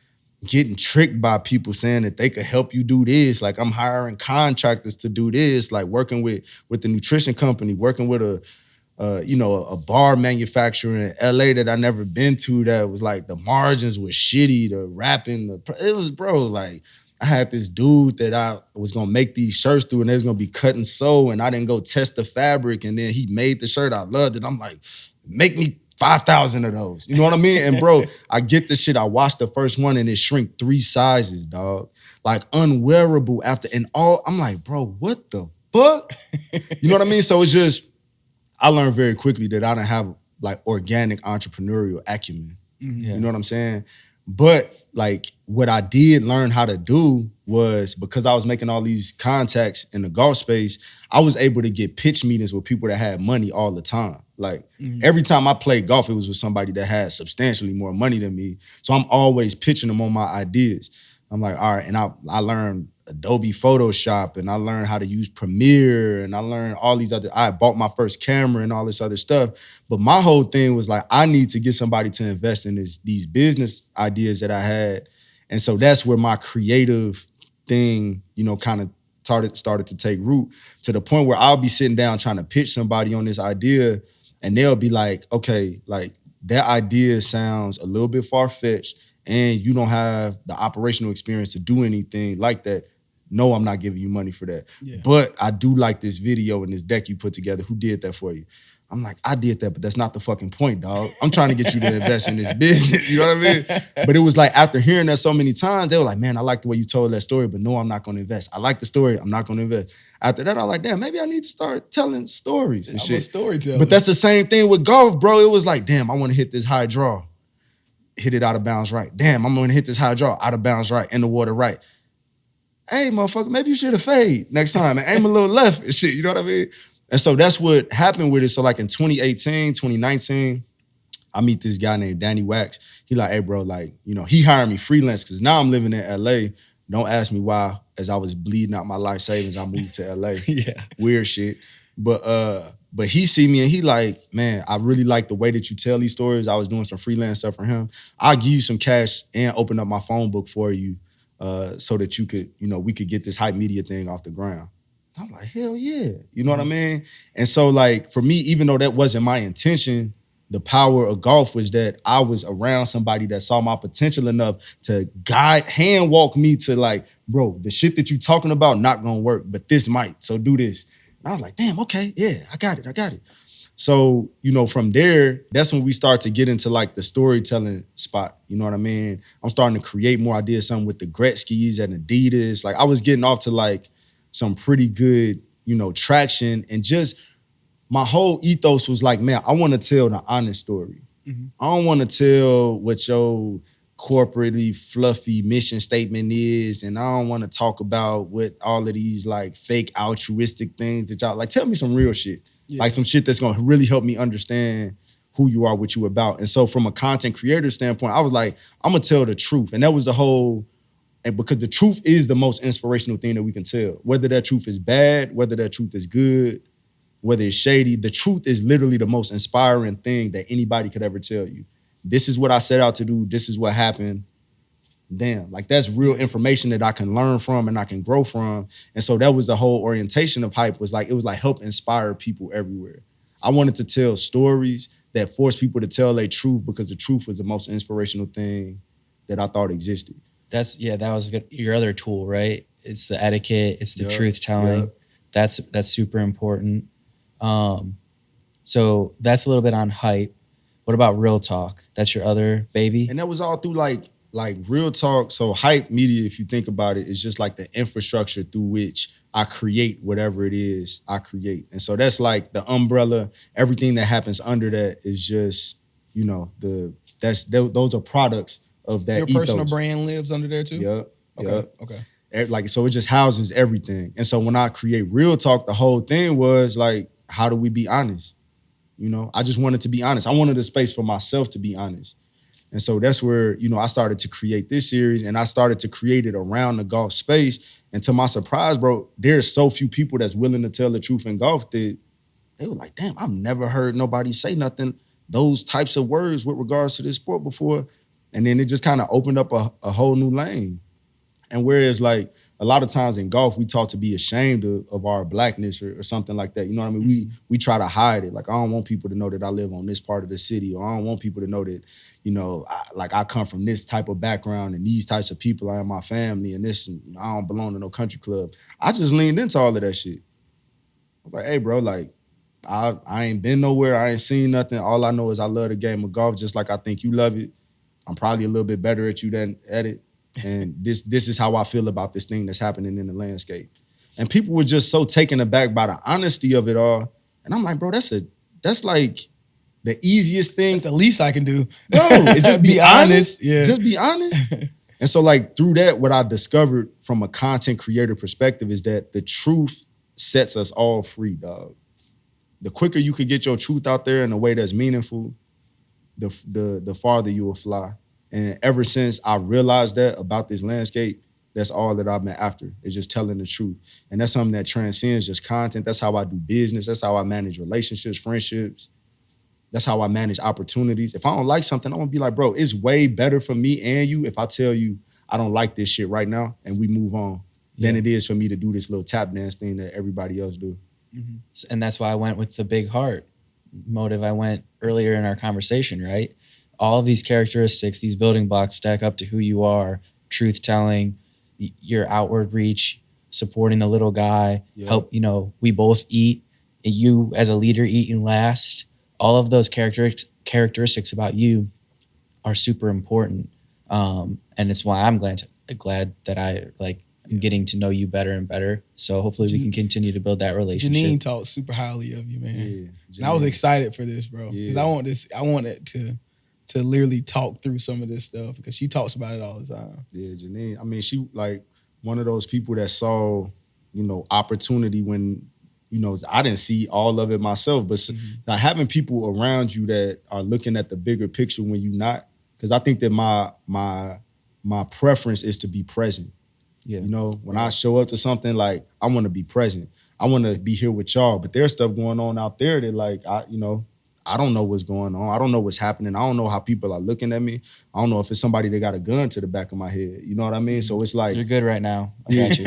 getting tricked by people saying that they could help you do this. Like I'm hiring contractors to do this, like working with the nutrition company, working with a bar manufacturer in LA that I never been to that was like the margins were shitty, the wrapping, it was, bro, like I had this dude that I was gonna make these shirts through and they was gonna be cut and sew and I didn't go test the fabric and then he made the shirt. I loved it. I'm like, make me 5,000 of those. You know what I mean? And bro, I get the shit. I watched the first one and it shrink 3 sizes, dog. Like unwearable after and all. I'm like, bro, what the fuck? You know what I mean? So it's just, I learned very quickly that I didn't have like organic entrepreneurial acumen. Yeah. You know what I'm saying? But like what I did learn how to do was because I was making all these contacts in the golf space, I was able to get pitch meetings with people that had money all the time. Like every time I played golf, it was with somebody that had substantially more money than me. So I'm always pitching them on my ideas. I'm like, all right, and I learned Adobe Photoshop and I learned how to use Premiere and I learned all these other, I bought my first camera and all this other stuff. But my whole thing was like, I need to get somebody to invest in these business ideas that I had. And so that's where my creative thing, kind of started to take root to the point where I'll be sitting down trying to pitch somebody on this idea and they'll be like, okay, like that idea sounds a little bit far-fetched and you don't have the operational experience to do anything like that. No, I'm not giving you money for that. Yeah. But I do like this video and this deck you put together. Who did that for you? I'm like, I did that, but that's not the fucking point, dog. I'm trying to get you to invest in this business. You know what I mean? But it was like after hearing that so many times, they were like, man, I like the way you told that story, but no, I'm not going to invest. I like the story. I'm not going to invest. After that, I was like, damn, maybe I need to start telling stories and shit. I'm a storyteller. But that's the same thing with golf, bro. It was like, damn, I want to hit this high draw. Hit it out of bounds right. Damn, I'm going to hit this high draw out of bounds right, in the water right. Hey, motherfucker, maybe you should have fade next time and aim a little left and shit. You know what I mean? And so that's what happened with it. So like in 2018, 2019, I meet this guy named Danny Wax. He like, hey, bro, like, he hired me freelance because now I'm living in LA. Don't ask me why. As I was bleeding out my life savings, I moved to LA. Yeah. Weird shit. But he see me and he like, man, I really like the way that you tell these stories. I was doing some freelance stuff for him. I'll give you some cash and open up my phone book for you so that you could, we could get this hype media thing off the ground. I'm like, hell yeah. You know what I mean? And so like, for me, even though that wasn't my intention, the power of golf was that I was around somebody that saw my potential enough to hand walk me to like, bro, the shit that you talking about not gonna work, but this might, so do this. And I was like, damn, okay, yeah, I got it. So, from there, that's when we start to get into like the storytelling spot. You know what I mean? I'm starting to create more ideas, something with the Gretzky's and Adidas. Like I was getting off to like some pretty good, traction. And just my whole ethos was like, man, I want to tell the honest story. Mm-hmm. I don't want to tell what your corporately fluffy mission statement is. And I don't want to talk about what all of these like fake altruistic things that y'all like. Tell me some real shit. Yeah. Like some shit that's going to really help me understand who you are, what you about. And so from a content creator standpoint, I was like, I'm going to tell the truth. And that was the whole, and because the truth is the most inspirational thing that we can tell. Whether that truth is bad, whether that truth is good, whether it's shady, the truth is literally the most inspiring thing that anybody could ever tell you. This is what I set out to do. This is what happened. Damn, like that's real information that I can learn from and I can grow from. And so that was the whole orientation of hype, was like, it was like help inspire people everywhere. I wanted to tell stories that force people to tell their truth because the truth was the most inspirational thing that I thought existed. That was good. Your other tool, right? It's the etiquette, it's the Yep, truth telling. yep. That's super important. So that's a little bit on hype. What about real talk? That's your other baby? And that was all through like real talk. So hype media, if you think about it, is just like the infrastructure through which I create whatever it is I create. And so that's like the umbrella. Everything that happens under that is just, you know, those are products of that Your ethos. personal brand lives under there too? Yep. Okay. Yep. Okay. Like, so it just houses everything. And so when I create real talk, the whole thing was like, how do we be honest? You know, I just wanted to be honest. I wanted a space for myself to be honest. And so that's where, you know, I started to create this series, and I started to create it around the golf space. And to my surprise, bro, there's so few people that's willing to tell the truth in golf that they were like, damn, I've never heard nobody say nothing, those types of words with regards to this sport before. And then it just kind of opened up a whole new lane. And whereas like a lot of times in golf, we taught to be ashamed of our blackness or something like that. You know what I mean? We try to hide it. Like, I don't want people to know that I live on this part of the city, or I don't want people to know that, you know, I come from this type of background and these types of people are in my family and this, and I don't belong to no country club. I just leaned into all of that shit. I was like, hey, bro, like, I ain't been nowhere. I ain't seen nothing. All I know is I love the game of golf just like I think you love it. I'm probably a little bit better at you than at it. And this is how I feel about this thing that's happening in the landscape. And people were just so taken aback by the honesty of it all. And I'm like, bro, that's like the easiest thing. That's the least I can do. Bro, it's just be honest. Yeah. Just be honest. And so like through that, what I discovered from a content creator perspective is that the truth sets us all free, dog. The quicker you could get your truth out there in a way that's meaningful, the farther you will fly. And ever since I realized that about this landscape, that's all that I've been after, is just telling the truth. And that's something that transcends just content. That's how I do business. That's how I manage relationships, friendships. That's how I manage opportunities. If I don't like something, I'm gonna be like, bro, it's way better for me and you if I tell you I don't like this shit right now and we move on than it is for me to do this little tap dance thing that everybody else do. Mm-hmm. And that's why I went with the big heart motive. I went earlier in our conversation, right? All of these characteristics, these building blocks stack up to who you are: truth telling, your outward reach, supporting the little guy, help, you know, we both eat, you as a leader eating last. All of those characteristics about you are super important. And it's why I'm glad that I am getting to know you better and better. So hopefully we can continue to build that relationship. Janine talked super highly of you, man. Yeah, and I was excited for this, bro. Because I want it to literally talk through some of this stuff because she talks about it all the time. Yeah, Janine. I mean, she like one of those people that saw, you know, opportunity when, you know, I didn't see all of it myself, but like having people around you that are looking at the bigger picture when you're not, because I think that my preference is to be present. Yeah. You know, when I show up to something, like I want to be present. I want to be here with y'all, but there's stuff going on out there that like, I don't know what's going on. I don't know what's happening. I don't know how people are looking at me. I don't know if it's somebody that got a gun to the back of my head. You know what I mean? So it's like... You're good right now. I got you.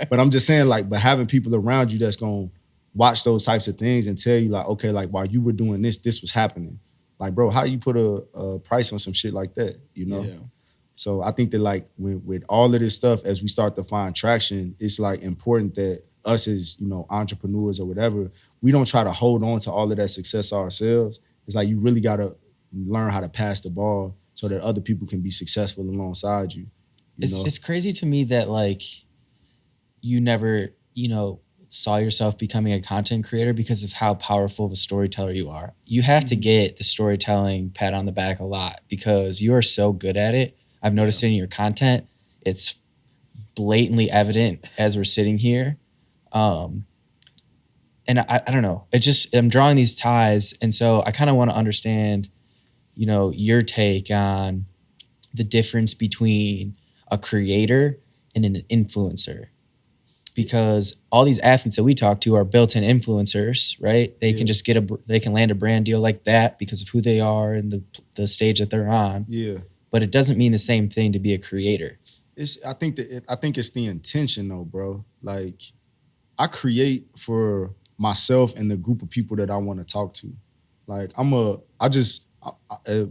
But I'm just saying, like, but having people around you that's going to watch those types of things and tell you, like, okay, like, while you were doing this was happening. Like, bro, how you put a price on some shit like that, you know? Yeah. So I think that, like, with all of this stuff, as we start to find traction, it's, like, important that us as, you know, entrepreneurs or whatever, we don't try to hold on to all of that success ourselves. It's like you really got to learn how to pass the ball so that other people can be successful alongside you. It's crazy to me that, like, you never, you know, saw yourself becoming a content creator because of how powerful of a storyteller you are. You have to get the storytelling pat on the back a lot because you are so good at it. I've noticed it in your content. It's blatantly evident as we're sitting here. And I don't know, I'm drawing these ties. And so I kind of want to understand, you know, your take on the difference between a creator and an influencer, because all these athletes that we talk to are built-in influencers, right? They can just they can land a brand deal like that because of who they are and the stage that they're on. Yeah. But it doesn't mean the same thing to be a creator. I think it's the intention though, bro. Like, I create for myself and the group of people that I want to talk to. Like, I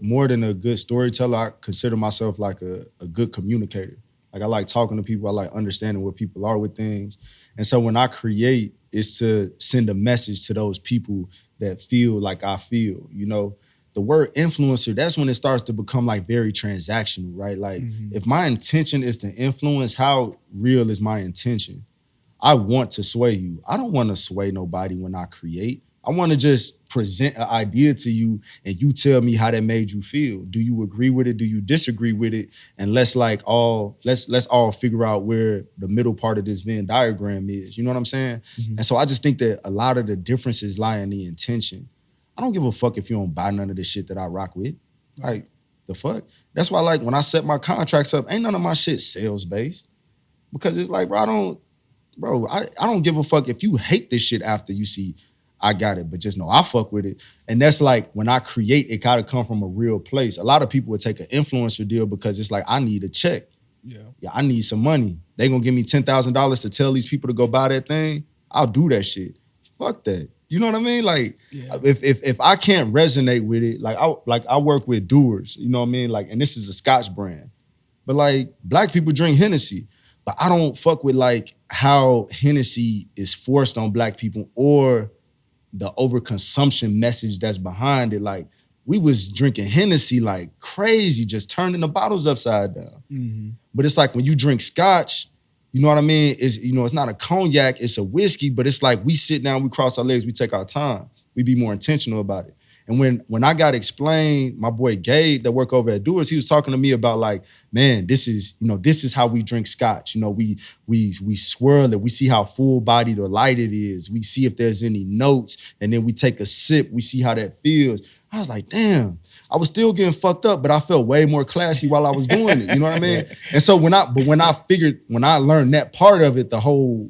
more than a good storyteller, I consider myself like a good communicator. Like I like talking to people. I like understanding where people are with things. And so when I create, it's to send a message to those people that feel like I feel. You know, the word influencer, that's when it starts to become like very transactional, right? Like if my intention is to influence, how real is my intention? I want to sway you. I don't want to sway nobody when I create. I want to just present an idea to you and you tell me how that made you feel. Do you agree with it? Do you disagree with it? And let's all figure out where the middle part of this Venn diagram is. You know what I'm saying? And so I just think that a lot of the differences lie in the intention. I don't give a fuck if you don't buy none of the shit that I rock with. Like, the fuck? That's why, like, when I set my contracts up, ain't none of my shit sales-based. Because it's like, I don't give a fuck if you hate this shit after you see I got it, but just know I fuck with it. And that's like, when I create, it gotta come from a real place. A lot of people would take an influencer deal because it's like, I need a check. Yeah, I need some money. They gonna give me $10,000 to tell these people to go buy that thing. I'll do that shit. Fuck that. You know what I mean? Like, if I can't resonate with it, like I work with Dewars, you know what I mean? Like, and this is a Scotch brand. But like, black people drink Hennessy. But I don't fuck with like how Hennessy is forced on black people or the overconsumption message that's behind it. Like, we was drinking Hennessy like crazy, just turning the bottles upside down. But it's like when you drink Scotch, you know what I mean? It's not a cognac, it's a whiskey, but it's like we sit down, we cross our legs, we take our time. We be more intentional about it. And when I got explained, my boy Gabe that work over at Dewars, he was talking to me about like, man, this is how we drink Scotch. You know, we swirl it. We see how full bodied or light it is. We see if there's any notes, and then we take a sip. We see how that feels. I was like, damn, I was still getting fucked up, but I felt way more classy while I was doing it. You know what I mean? And so when I learned that part of it, the whole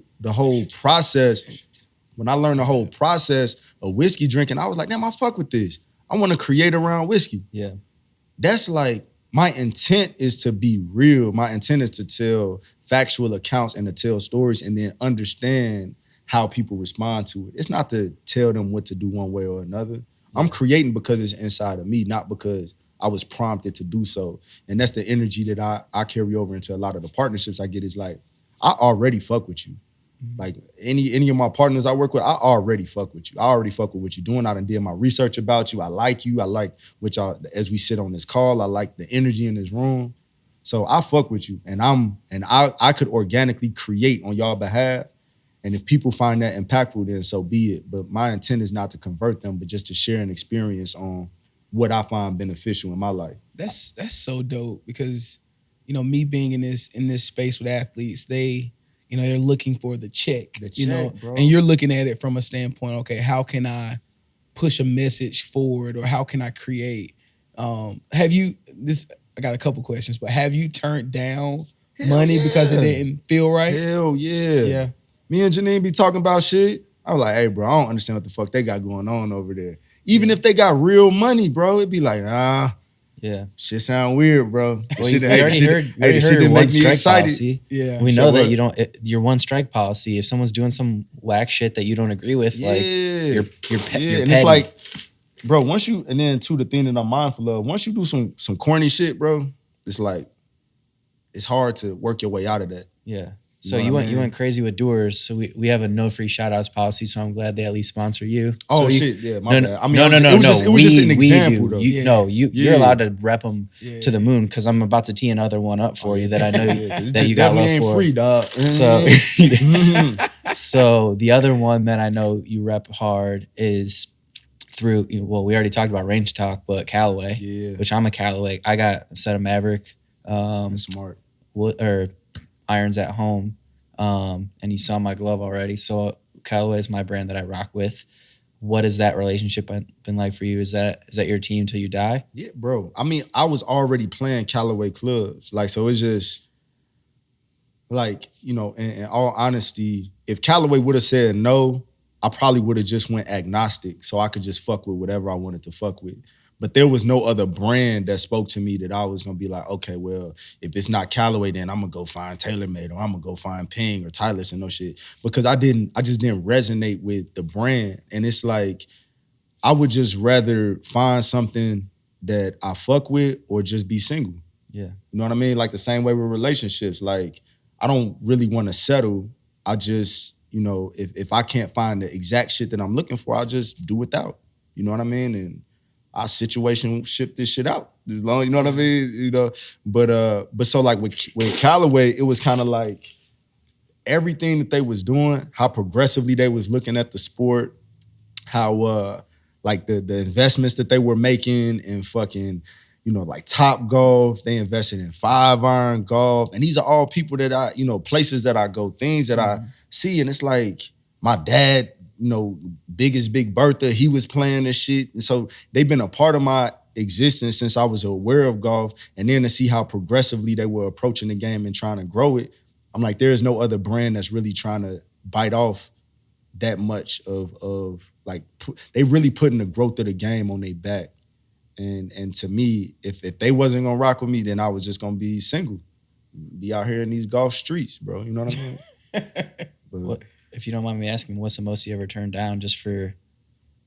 process. When I learned the whole process of whiskey drinking, I was like, damn, I fuck with this. I want to create around whiskey. Yeah. That's like, my intent is to be real. My intent is to tell factual accounts and to tell stories and then understand how people respond to it. It's not to tell them what to do one way or another. Yeah. I'm creating because it's inside of me, not because I was prompted to do so. And that's the energy that I carry over into a lot of the partnerships I get. Is like, I already fuck with you. Like any of my partners I work with, I already fuck with you. I already fuck with what you're doing. I done did my research about you. I like you. I like what y'all, as we sit on this call, I like the energy in this room. So I fuck with you. And I could organically create on y'all behalf. And if people find that impactful, then so be it. But my intent is not to convert them, but just to share an experience on what I find beneficial in my life. That's so dope because, you know, me being in this space with athletes, they're looking for the check, bro. And you're looking at it from a standpoint, okay, how can I push a message forward or how can I create? I got a couple questions, but have you turned down money because it didn't feel right? Hell yeah. Yeah. Me and Janine be talking about shit. I was like, hey, bro, I don't understand what the fuck they got going on over there. Even if they got real money, bro, it'd be like, yeah, shit sound weird, bro. Well, we already heard your one strike policy. Yeah, we know that your one strike policy. If someone's doing some whack shit that you don't agree with, like you're petty. And it's like, bro, the thing that I'm mindful of, once you do some corny shit, bro, it's like it's hard to work your way out of that. Yeah. So you went crazy with Dewars. So we have a no free shout outs policy. So I'm glad they at least sponsor you. Oh shit, yeah, my bad. I mean, it was just an example though. You're allowed to rep them to the moon because I'm about to tee another one up for you that I know that you got love ain't for. Free, dog. So the other one that I know you rep hard is through. Well, we already talked about Range Talk, but Callaway, which I'm a Callaway. I got a set of Maverick. That's smart. Irons at home, and you saw my glove already. So Callaway is my brand that I rock with. What has that relationship been like for you? Is that your team till you die? Yeah, bro. I mean, I was already playing Callaway clubs. Like, so it's just like, in all honesty, if Callaway would have said no, I probably would have just went agnostic so I could just fuck with whatever I wanted to fuck with. But there was no other brand that spoke to me that I was going to be like, okay, well, if it's not Callaway, then I'm going to go find TaylorMade or I'm going to go find Ping or Tyler's and no shit. Because I just didn't resonate with the brand. And it's like, I would just rather find something that I fuck with or just be single. Yeah. You know what I mean? Like the same way with relationships. Like I don't really want to settle. I just, you know, if I can't find the exact shit that I'm looking for, I'll just do without. You know what I mean? And I situationship this shit out. As long, you know what I mean? You know, but so like with Callaway, it was kind of like everything that they was doing, how progressively they was looking at the sport, how like the investments that they were making in fucking, you know, like Top Golf, they invested in 5-iron golf. And these are all people that I, you know, places that I go, things that I see. And it's like my dad, you know, Big Bertha, he was playing this shit. And so they've been a part of my existence since I was aware of golf. And then to see how progressively they were approaching the game and trying to grow it, I'm like, there is no other brand that's really trying to bite off that much of like, they really putting the growth of the game on their back. And to me, if they wasn't gonna rock with me, then I was just gonna be single, be out here in these golf streets, bro. You know what I mean? What, if you don't mind me asking, what's the most you ever turned down just for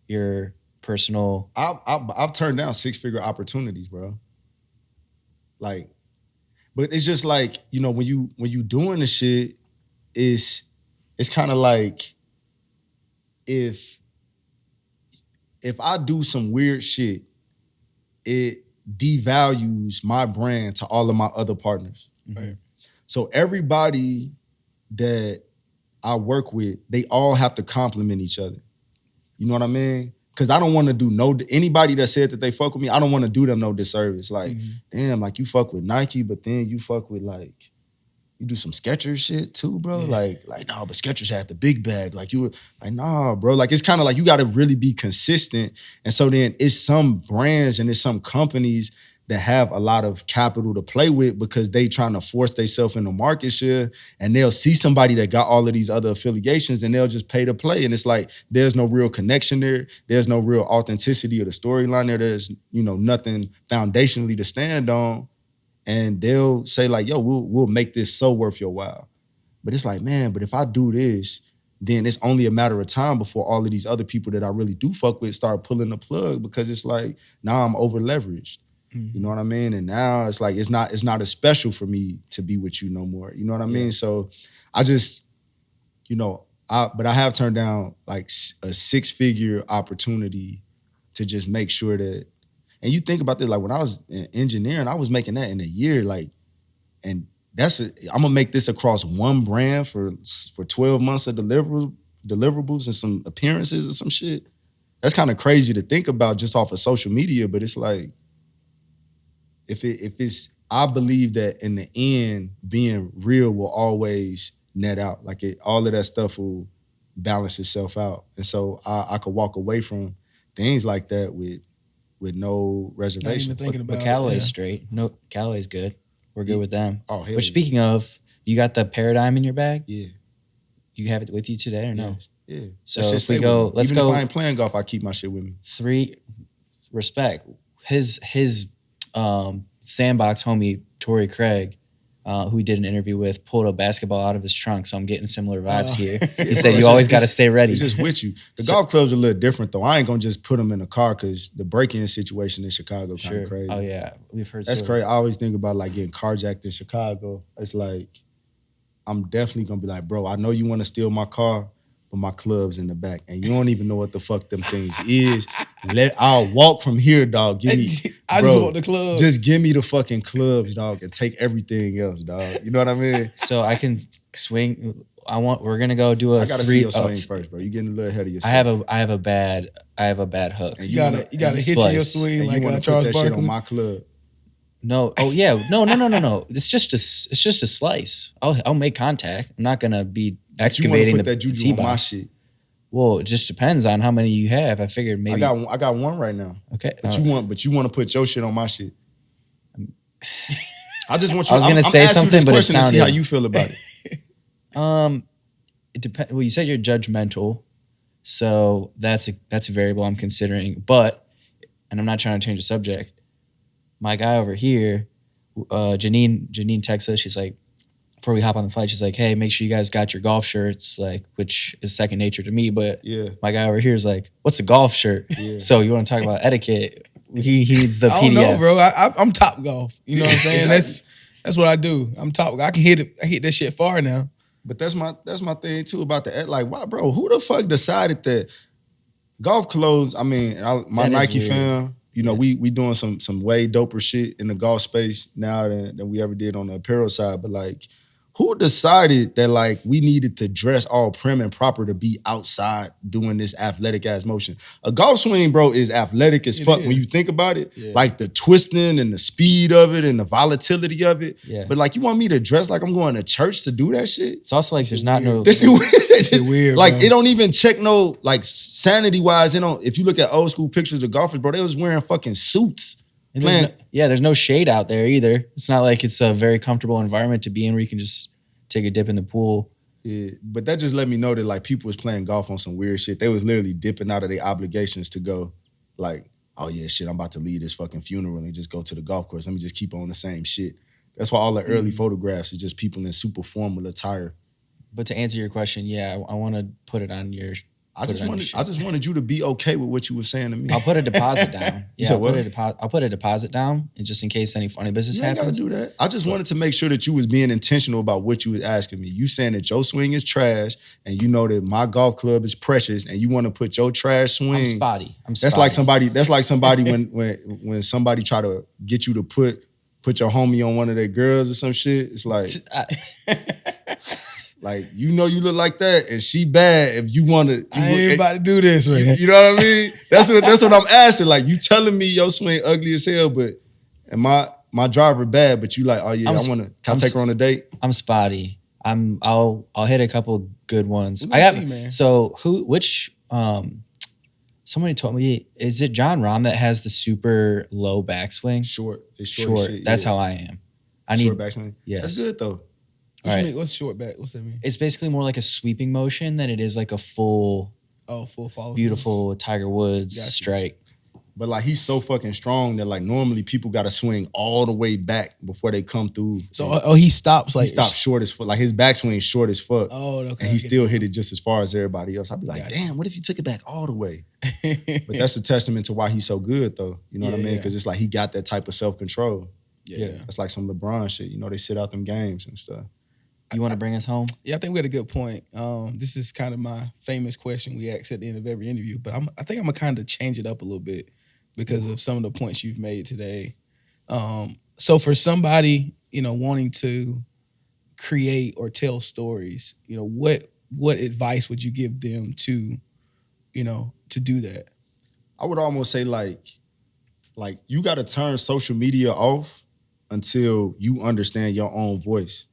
your personal? I've turned down 6-figure opportunities, bro. Like, but it's just like, you know, when you doing the shit, it's kind of like if I do some weird shit, it devalues my brand to all of my other partners. Right. So everybody that I work with, they all have to complement each other. You know what I mean? Because I don't want to do anybody that said that they fuck with me, I don't want to do them no disservice. Like, damn, like you fuck with Nike, but then you fuck with like, you do some Skechers shit too, bro. Yeah. Like, nah, but Skechers had the big bag. Like you were like, nah, bro. Like it's kind of like you got to really be consistent. And so then it's some brands and it's some companies that have a lot of capital to play with because they trying to force themselves into market share, and they'll see somebody that got all of these other affiliations and they'll just pay to play. And it's like, there's no real connection there. There's no real authenticity of the storyline there. There's, you know, nothing foundationally to stand on. And they'll say like, yo, we'll make this so worth your while. But it's like, man, but if I do this, then it's only a matter of time before all of these other people that I really do fuck with start pulling the plug, because it's like, now I'm over leveraged. You know what I mean? And now it's like, it's not as special for me to be with you no more. You know what I mean? So I just, you know, but I have turned down like a 6-figure opportunity to just make sure that. And you think about this, like when I was in engineering, I was making that in a year, like, and I'm gonna make this across one brand for 12 months of deliverables and some appearances and some shit. That's kind of crazy to think about just off of social media, but it's like, if it's, I believe that in the end, being real will always net out. Like all of that stuff will balance itself out. And so I could walk away from things like that with no reservation. Not even thinking about but Callaway's straight. No, Callaway's good. We're good with them. Oh, hell Which, speaking of, you got the Paradigm in your bag? Yeah. You have it with you today or no? Yeah. So if we go, let's Even go. if I ain't playing golf, I keep my shit with me. 3, respect. His sandbox homie, Torrey Craig, who we did an interview with, pulled a basketball out of his trunk. So I'm getting similar vibes here. He said, you always got to stay ready. He's just with you. The golf club's a little different, though. I ain't going to just put them in a car because the break-in situation in Chicago kind of crazy. Oh, yeah. We've heard That's stories. crazy. I always think about, like, getting carjacked in Chicago. It's like, I'm definitely going to be like, bro, I know you want to steal my car, but my club's in the back. And you don't even know what the fuck them things is. I'll walk from here, dog. Give me, I bro, just want the club. Just give me the fucking clubs, dog, and take everything else, dog. You know what I mean? So I can swing. We're gonna go do a I gotta 3. see your swing first, bro. You're getting a little ahead of yourself. I have a bad hook. And You gotta hit your swing and like you want to Charles put that shit Barkley. on my club. No. Oh yeah. No. It's just a slice. I'll make contact. I'm not gonna be excavating you the put that juju tee on my box. shit. Well, it just depends on how many you have. I figured maybe I got one right now. Okay. But you want to put your shit on my shit. I just want you. I was gonna say I'm asking something, you this but it question to see sounded- how you feel about it. It depends. Well, you said you're judgmental, so that's a variable I'm considering. But, and I'm not trying to change the subject. My guy over here, Janine texts us. She's like, before we hop on the flight, she's like, hey, make sure you guys got your golf shirts, like, which is second nature to me. But Yeah. my guy over here is like, what's a golf shirt? Yeah. So you want to talk about etiquette? He needs the I PDF. don't know, bro. I'm top golf. You know what I'm saying? That's what I do. I'm top. I can hit it. I hit that shit far now. But that's my thing too about the like, why, bro? Who the fuck decided that golf clothes? I mean, my That is Nike weird. fam, you know, we doing some way doper shit in the golf space now than we ever did on the apparel side. But like, who decided that like we needed to dress all prim and proper to be outside doing this athletic ass motion? A golf swing, bro, is athletic as fuck when you think about it. Yeah. Like the twisting and the speed of it and the volatility of it. Yeah. But like, you want me to dress like I'm going to church to do that shit? It's also like there's not no. This is weird. Like, bro. it don't even check no like sanity wise. It don't. If you look at old school pictures of golfers, bro, they was wearing fucking suits. And there's no shade out there either. It's not like it's a very comfortable environment to be in where you can just take a dip in the pool. Yeah, but that just let me know that like people was playing golf on some weird shit. They was literally dipping out of their obligations to go like, oh yeah, shit, I'm about to leave this fucking funeral and just go to the golf course. Let me just keep on the same shit. That's why all the early photographs is just people in super formal attire. But to answer your question, yeah, I want to put it on your. I just wanted you to be okay with what you were saying to me. I'll put a deposit down. Yeah, I'll put a deposit down, and just in case any funny business happens. You gotta do that. I just wanted to make sure that you was being intentional about what you was asking me. You saying that your swing is trash, and you know that my golf club is precious, and you want to put your trash swing. I'm spotty. That's like somebody when somebody try to get you to put your homie on one of their girls or some shit. It's like. Like, you know you look like that, and she bad if you want to. I ain't about to do this, right? You know what I mean? That's what I'm asking. Like, you telling me your swing ugly as hell, and my driver bad, but you like, oh yeah, can I take her on a date? I'm spotty. I'll hit a couple good ones. Man. So somebody told me, is it John Rahm that has the super low backswing? Short. It's short. Shit, That's how I am. I need short backswing. Yes. That's good though. What's short back? What's that mean? It's basically more like a sweeping motion than it is like a full follow. Beautiful Tiger Woods strike. But like, he's so fucking strong that like normally people got to swing all the way back before they come through. So he stops like he stops short as fuck. Like his backswing short as fuck. Oh, okay. And he still hit it just as far as everybody else. I'd be like, damn, what if you took it back all the way? But that's a testament to why he's so good though. You know what I mean? Because it's like he got that type of self-control. Yeah. That's like some LeBron shit. You know, they sit out them games and stuff. You want to bring us home? Yeah, I think we had a good point. This is kind of my famous question we ask at the end of every interview, but I think I'm gonna kind of change it up a little bit because of some of the points you've made today. So for somebody, wanting to create or tell stories, what advice would you give them to do that? I would almost say like you got to turn social media off until you understand your own voice.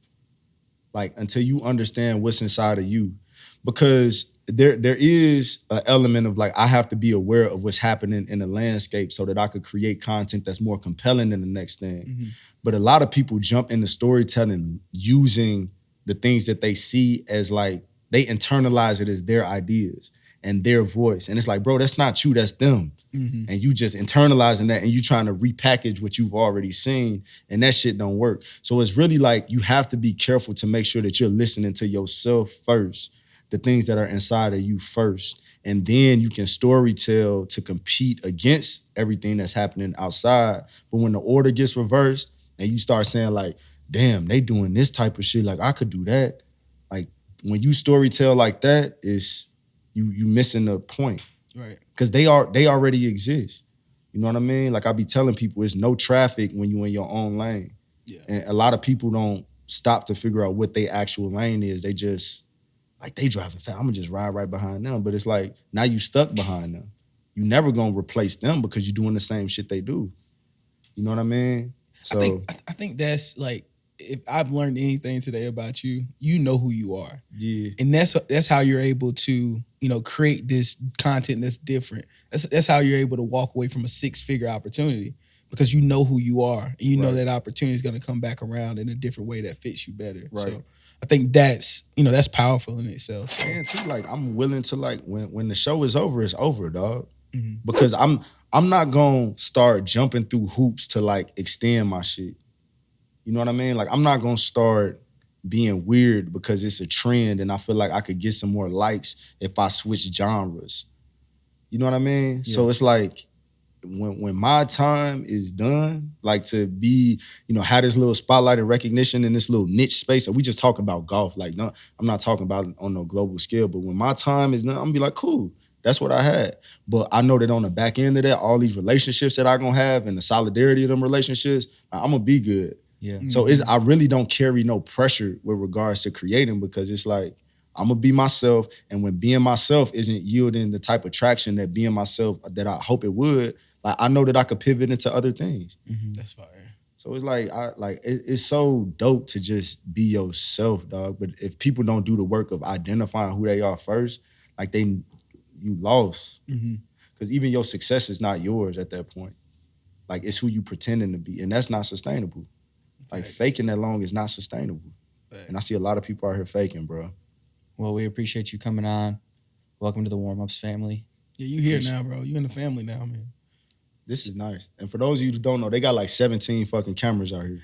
Like, until you understand what's inside of you. Because there is an element of like, I have to be aware of what's happening in the landscape so that I could create content that's more compelling than the next thing. Mm-hmm. But a lot of people jump into storytelling using the things that they see as like, they internalize it as their ideas and their voice. And it's like, bro, that's not you, that's them. Mm-hmm. And you just internalizing that and you trying to repackage what you've already seen, and that shit don't work. So it's really like you have to be careful to make sure that you're listening to yourself first, the things that are inside of you first, and then you can storytell to compete against everything that's happening outside. But when the order gets reversed and you start saying like, damn, they doing this type of shit, like I could do that. Like when you storytell like that, is you missing the point. Right. Because they already exist. You know what I mean? Like I be telling people, it's no traffic when you in your own lane. Yeah. And a lot of people don't stop to figure out what their actual lane is. They just, like, they driving fast. I'm gonna just ride right behind them. But it's like, now you stuck behind them. You never gonna replace them because you're doing the same shit they do. You know what I mean? So I think that's like, if I've learned anything today about you, you know who you are. Yeah. And that's how you're able to, create this content that's different. That's how you're able to walk away from a 6-figure opportunity, because you know who you are and you know that opportunity is going to come back around in a different way that fits you better. Right. So I think that's powerful in itself. So. And too, like, I'm willing to, like, when the show is over, it's over, dog. Mm-hmm. Because I'm not going to start jumping through hoops to, like, extend my shit. You know what I mean? Like, I'm not going to start being weird because it's a trend and I feel like I could get some more likes if I switch genres. You know what I mean? Yeah. So it's like, when my time is done, like to be, have this little spotlight and recognition in this little niche space, and we just talking about golf. Like, no, I'm not talking about it on no global scale, but when my time is done, I'm gonna be like, cool, that's what I had. But I know that on the back end of that, all these relationships that I gonna have and the solidarity of them relationships, I'm gonna be good. Yeah. So I really don't carry no pressure with regards to creating, because it's like, I'm gonna be myself, and when being myself isn't yielding the type of traction that being myself that I hope it would, like I know that I could pivot into other things. That's fire. So it's like it's so dope to just be yourself, dog. But if people don't do the work of identifying who they are first, like you lost. Because even your success is not yours at that point. Like it's who you pretending to be, and that's not sustainable. Like faking that long is not sustainable. And I see a lot of people out here faking, bro. Well, we appreciate you coming on. Welcome to the WARMUPS family. Yeah, you here now, bro. You in the family now, man. This is nice. And for those of you who don't know, they got like 17 fucking cameras out here.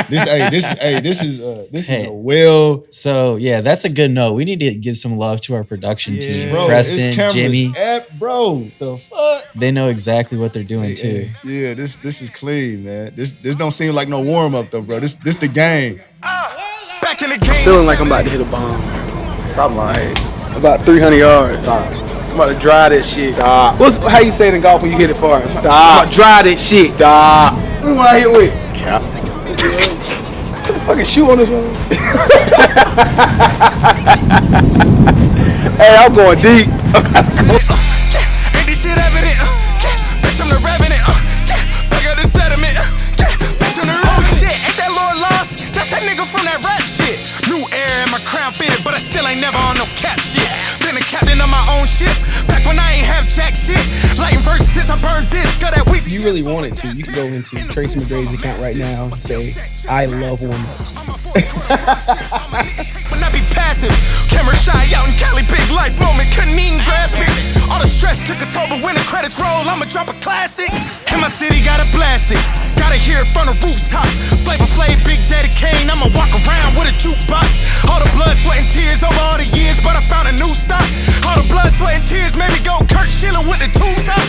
This is a well. So yeah, that's a good note. We need to give some love to our production team, bro. Preston, It's cameras, Jimmy. Bro, the fuck. They know exactly what they're doing too. Yeah, this is clean, man. This don't seem like no warm up though, bro. This the game. Back in the game. Feeling like I'm about to hit a bomb. Something like about 300 yards. I'm about to drive that shit. How you say it in golf when you hit it far? I'm about to drive that shit. What do I hit with? Casting. Put the fucking shoe on this one. Hey, I'm going deep. Ain't this shit evident? Bitch, I'm the revenant. Back out the sediment. Bitch, I'm the real shit. Ain't that Lord Lost? That's that nigga from that rap shit. New air and my crown fitted, but I still ain't never on no cap shit. Been a captain of my own ship. Back when I ain't have jack shit. Lighting verses since I burned this. Got that week. If you really wanted to, you could go into Tracy McGrady's account right now and say, I love warm-ups. When I be passive, camera shy out in Cali, big life moment, couldn't even grasp it. All the stress took a toll, but when the credits roll, I'ma drop a classic. And my city got it blasted, gotta hear it from the rooftop. Flavor Flav, Big Daddy Kane, I'ma walk around with a jukebox. All the blood, sweat, and tears over all the years, but I found a new stock. All the blood, sweat, and tears made me go Kirk Schilling with the tubes out.